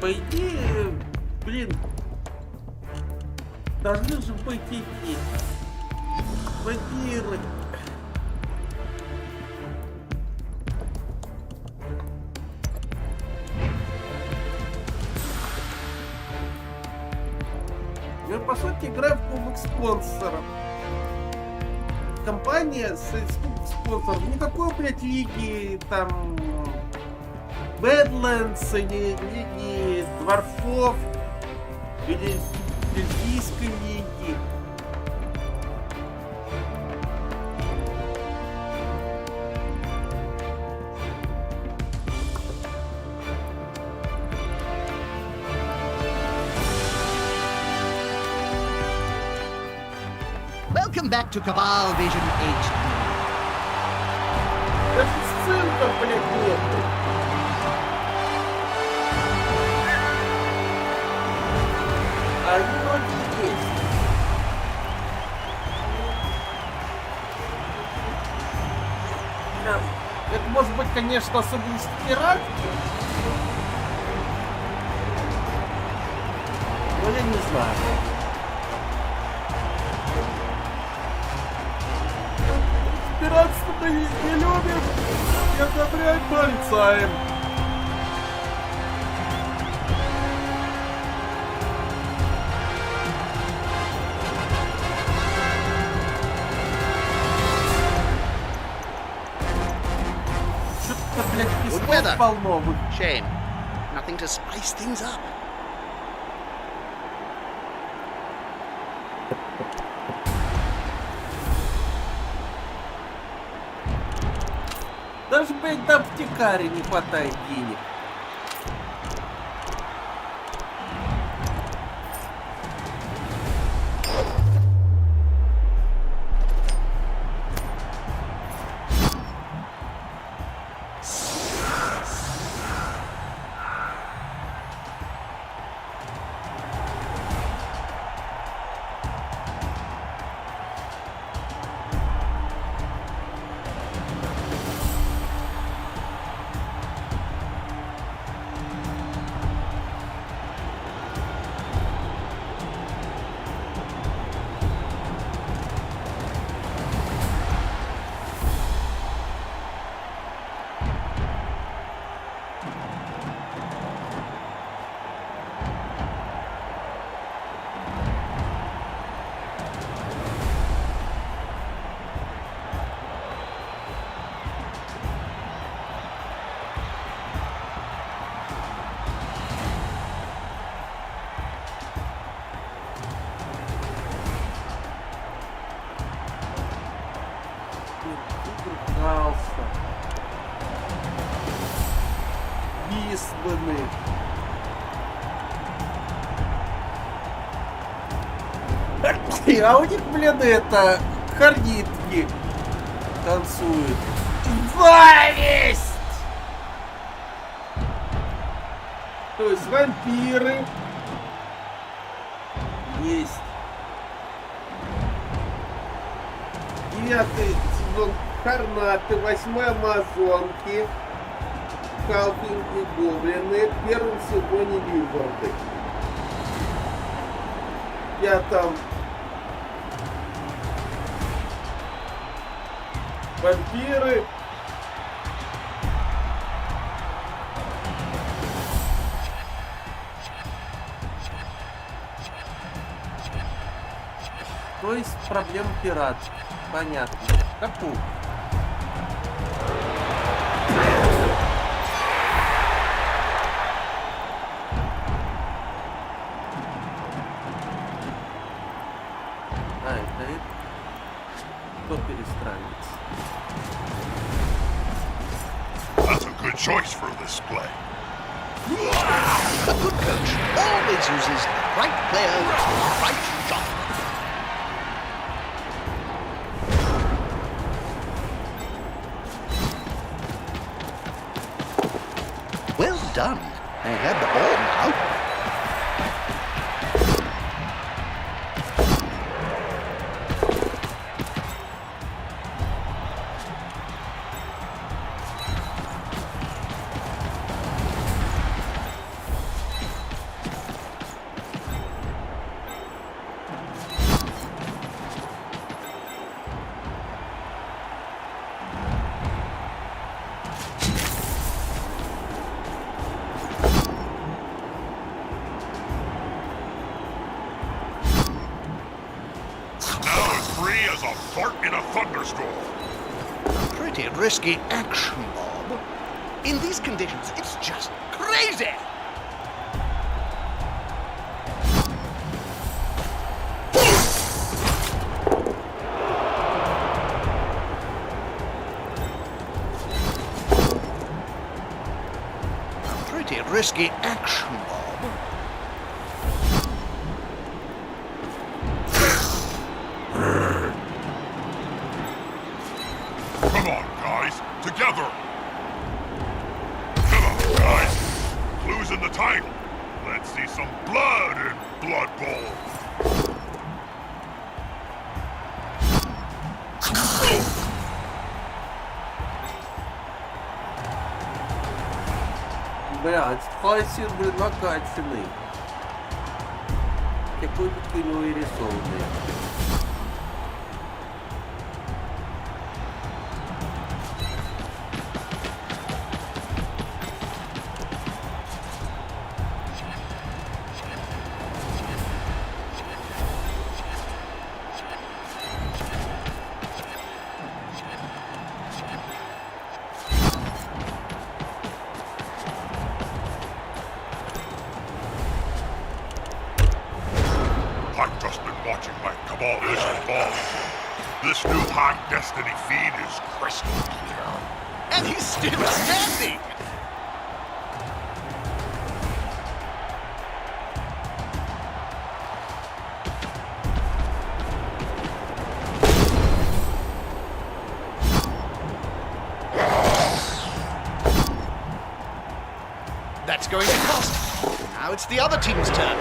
По идее, блин, должны же быть эти вампиры. Я, по сути, играю в кубок спонсоров. Компания с спонсором. Никакой, блядь, лиги там Бэдлендс, лиги дворфов или бельгийской лиги. Welcome back to Cabal Vision HD. Даже сценка, блядь, нету. А они вроде есть. Это может быть, конечно, особенность пират. Но я не знаю. Пиратство мы не любим, не одобряем, порицаем. Что-то, блядь, Good weather. песков полно. Shame. Nothing to spice things up. Даже, блядь, до аптекаря не хватает денег. Бисманы. А у них, блин, это хорнитки танцуют. Зависть! То есть вампиры есть. 9-й сезон Хорнаты, 8-й Амазонки, Халфинги, Гоблины, в 1-м сезоне Визарды. Я там вампиры. То есть проблема пират. Понятно. Какую? Это кто перестраивается? That's a good choice for this play. A good coach always uses the right player for the right job. Well done. They have the ball now. As a fart in a thunderstorm. Pretty risky action, Bob. In these conditions, it's just crazy. Pretty risky action, Bob. in the title. Let's see some blood in Blood Bowl. Блядь, спайсер, блин, накачанный. Какой бы у него и рисованный. I've just been watching my Cabal mission evolve. This new high destiny feed is crystal clear. And he's still standing! That's going to cost. Now it's the other team's turn.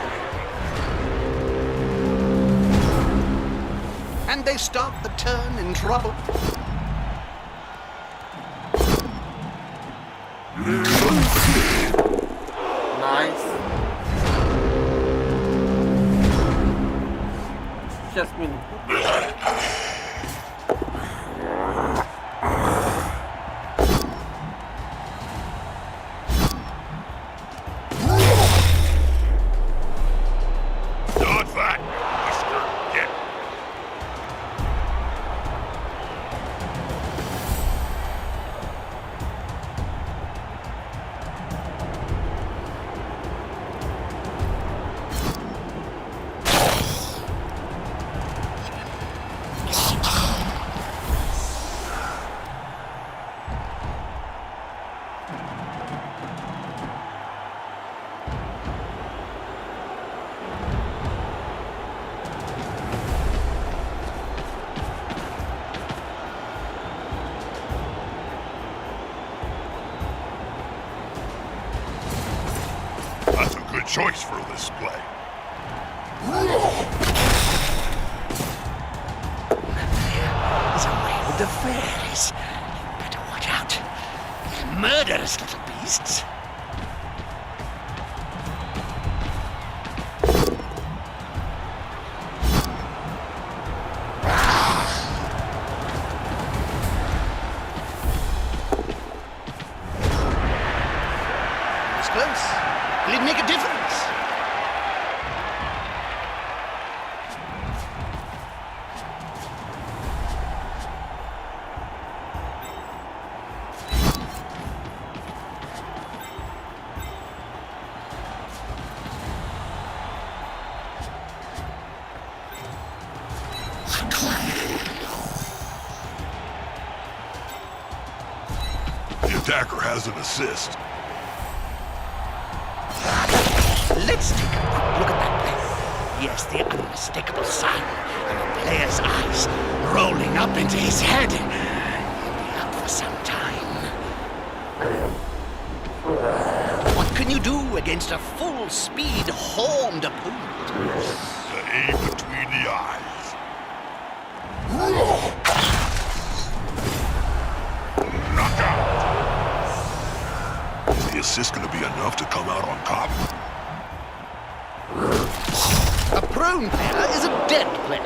And they start the turn in trouble. Найс. Сейчас минутку. Not that, Mr. Get. That's a good choice for this play. There's a way with the fairies. Better watch out. They're murderous little beasts. It's close. Will it make a difference? The attacker has an assist. Let's take a quick look at that play. Yes, the unmistakable sign in the player's eyes rolling up into his head. He'll be up for some time. What can you do against a full-speed, horned opponent? The aim between the eyes. Knockout. Is the assist going to be enough to come out on top? A prone player is a dead player.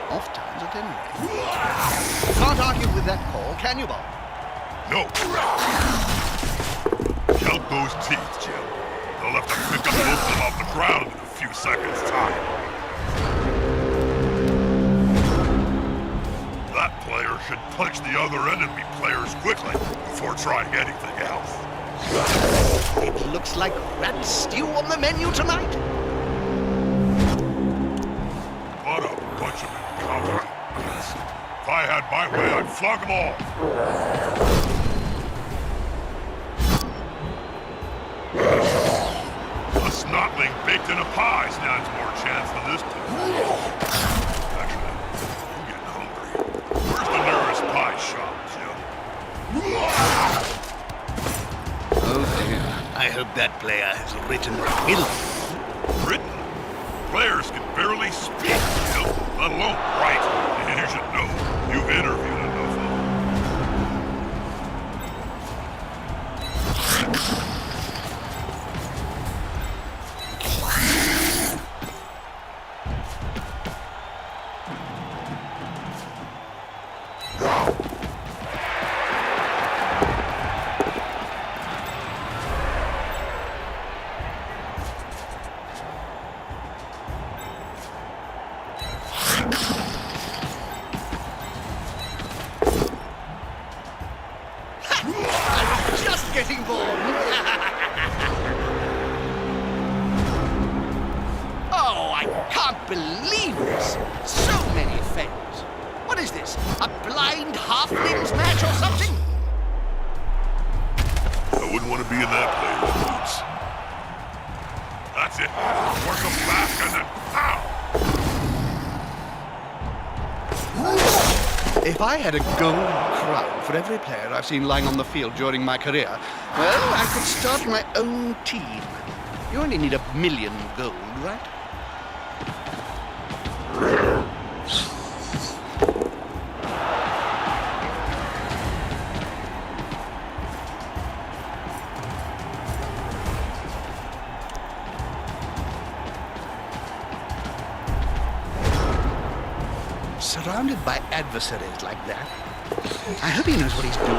Off times at any rate. Can't argue with that call, can you, Bob? No. Count those teeth, Jim. They'll have to pick up most of them off the ground in a few seconds' time. That player should punch the other enemy players quickly before trying anything else. It looks like rat stew on the menu tonight. What a bunch of incompetent idiots. If I had my way, I'd flog them all. A snotling baked in a pie stands more chance than this dude. Actually, I'm getting hungry. Where's the nearest pie shop, Jim? Oh dear, I hope that player has written the will. Written? Players can barely speak, Jim, let alone write. You should know. You've interviewed enough of them. Just getting born. Oh, I can't believe this. So many fails. What is this? A blind halflings match or something? I wouldn't want to be in that player's boots. That's it. Work them back and then pow! If I had a gold crown for every player I've seen lying on the field during my career, well, I could start my own team. You only need 1 million gold, right? Surrounded by adversaries like that, I hope he knows what he's doing.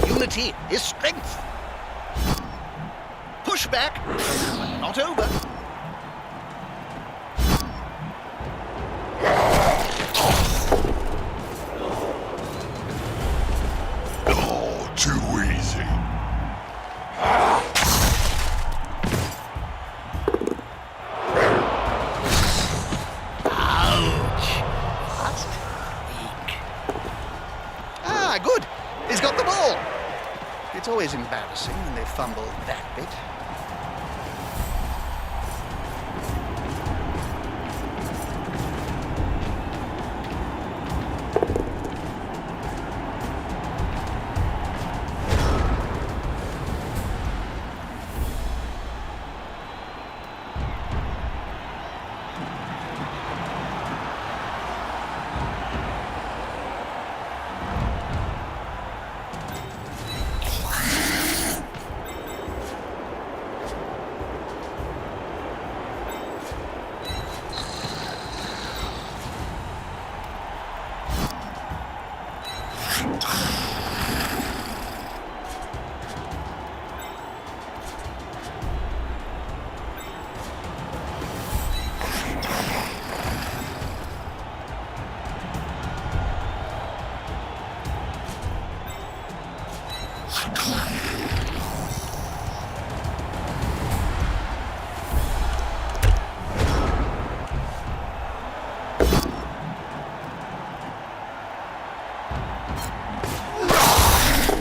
Unity is strength. Push back, but not over. Oh, too easy. Good. He's got the ball. It's always embarrassing when they fumble that bit.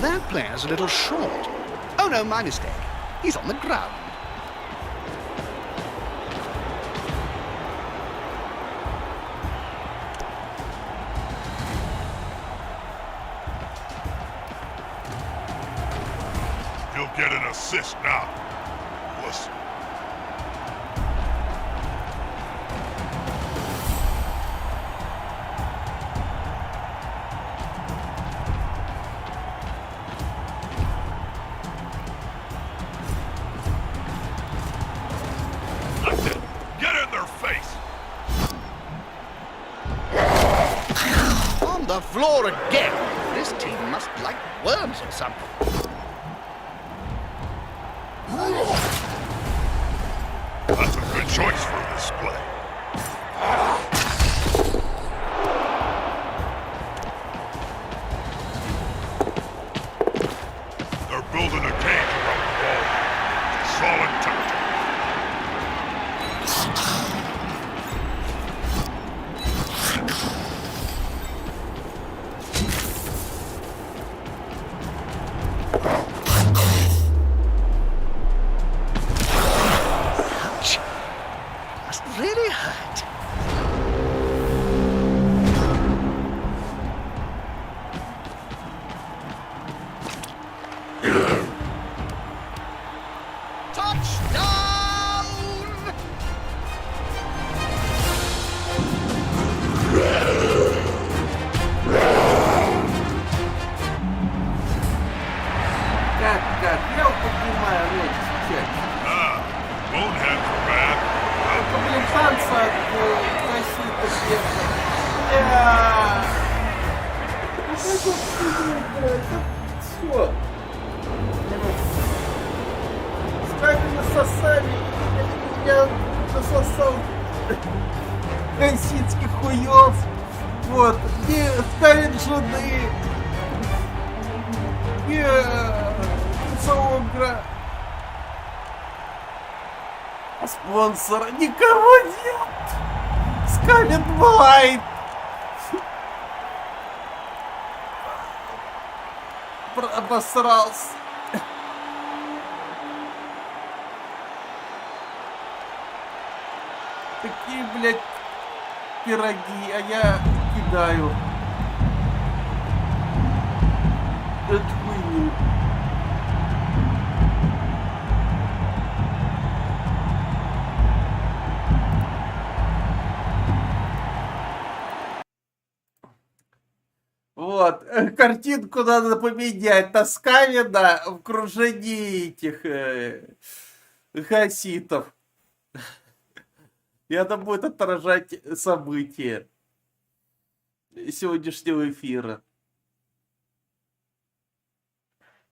That player's a little short. Oh no, my mistake. He's on the ground. You'll get an assist now. Listen. That's it. Get in their face. On the floor again. This team must like worms or something. That's a good choice for this play. They're building a cage around the ball. Solid tactic. Really Все. Сками насосали. Я насосал хансинских хуев. Вот. Где ставят жены. Где Саогра. Спонсора никого нет. Скалит Блайт. Обосрался. Такие, блядь, пироги, а я кидаю. Эту хуйню. Вот, картинку надо поменять. Тосками, да, в кружении этих хаситов. И это будет отражать события сегодняшнего эфира.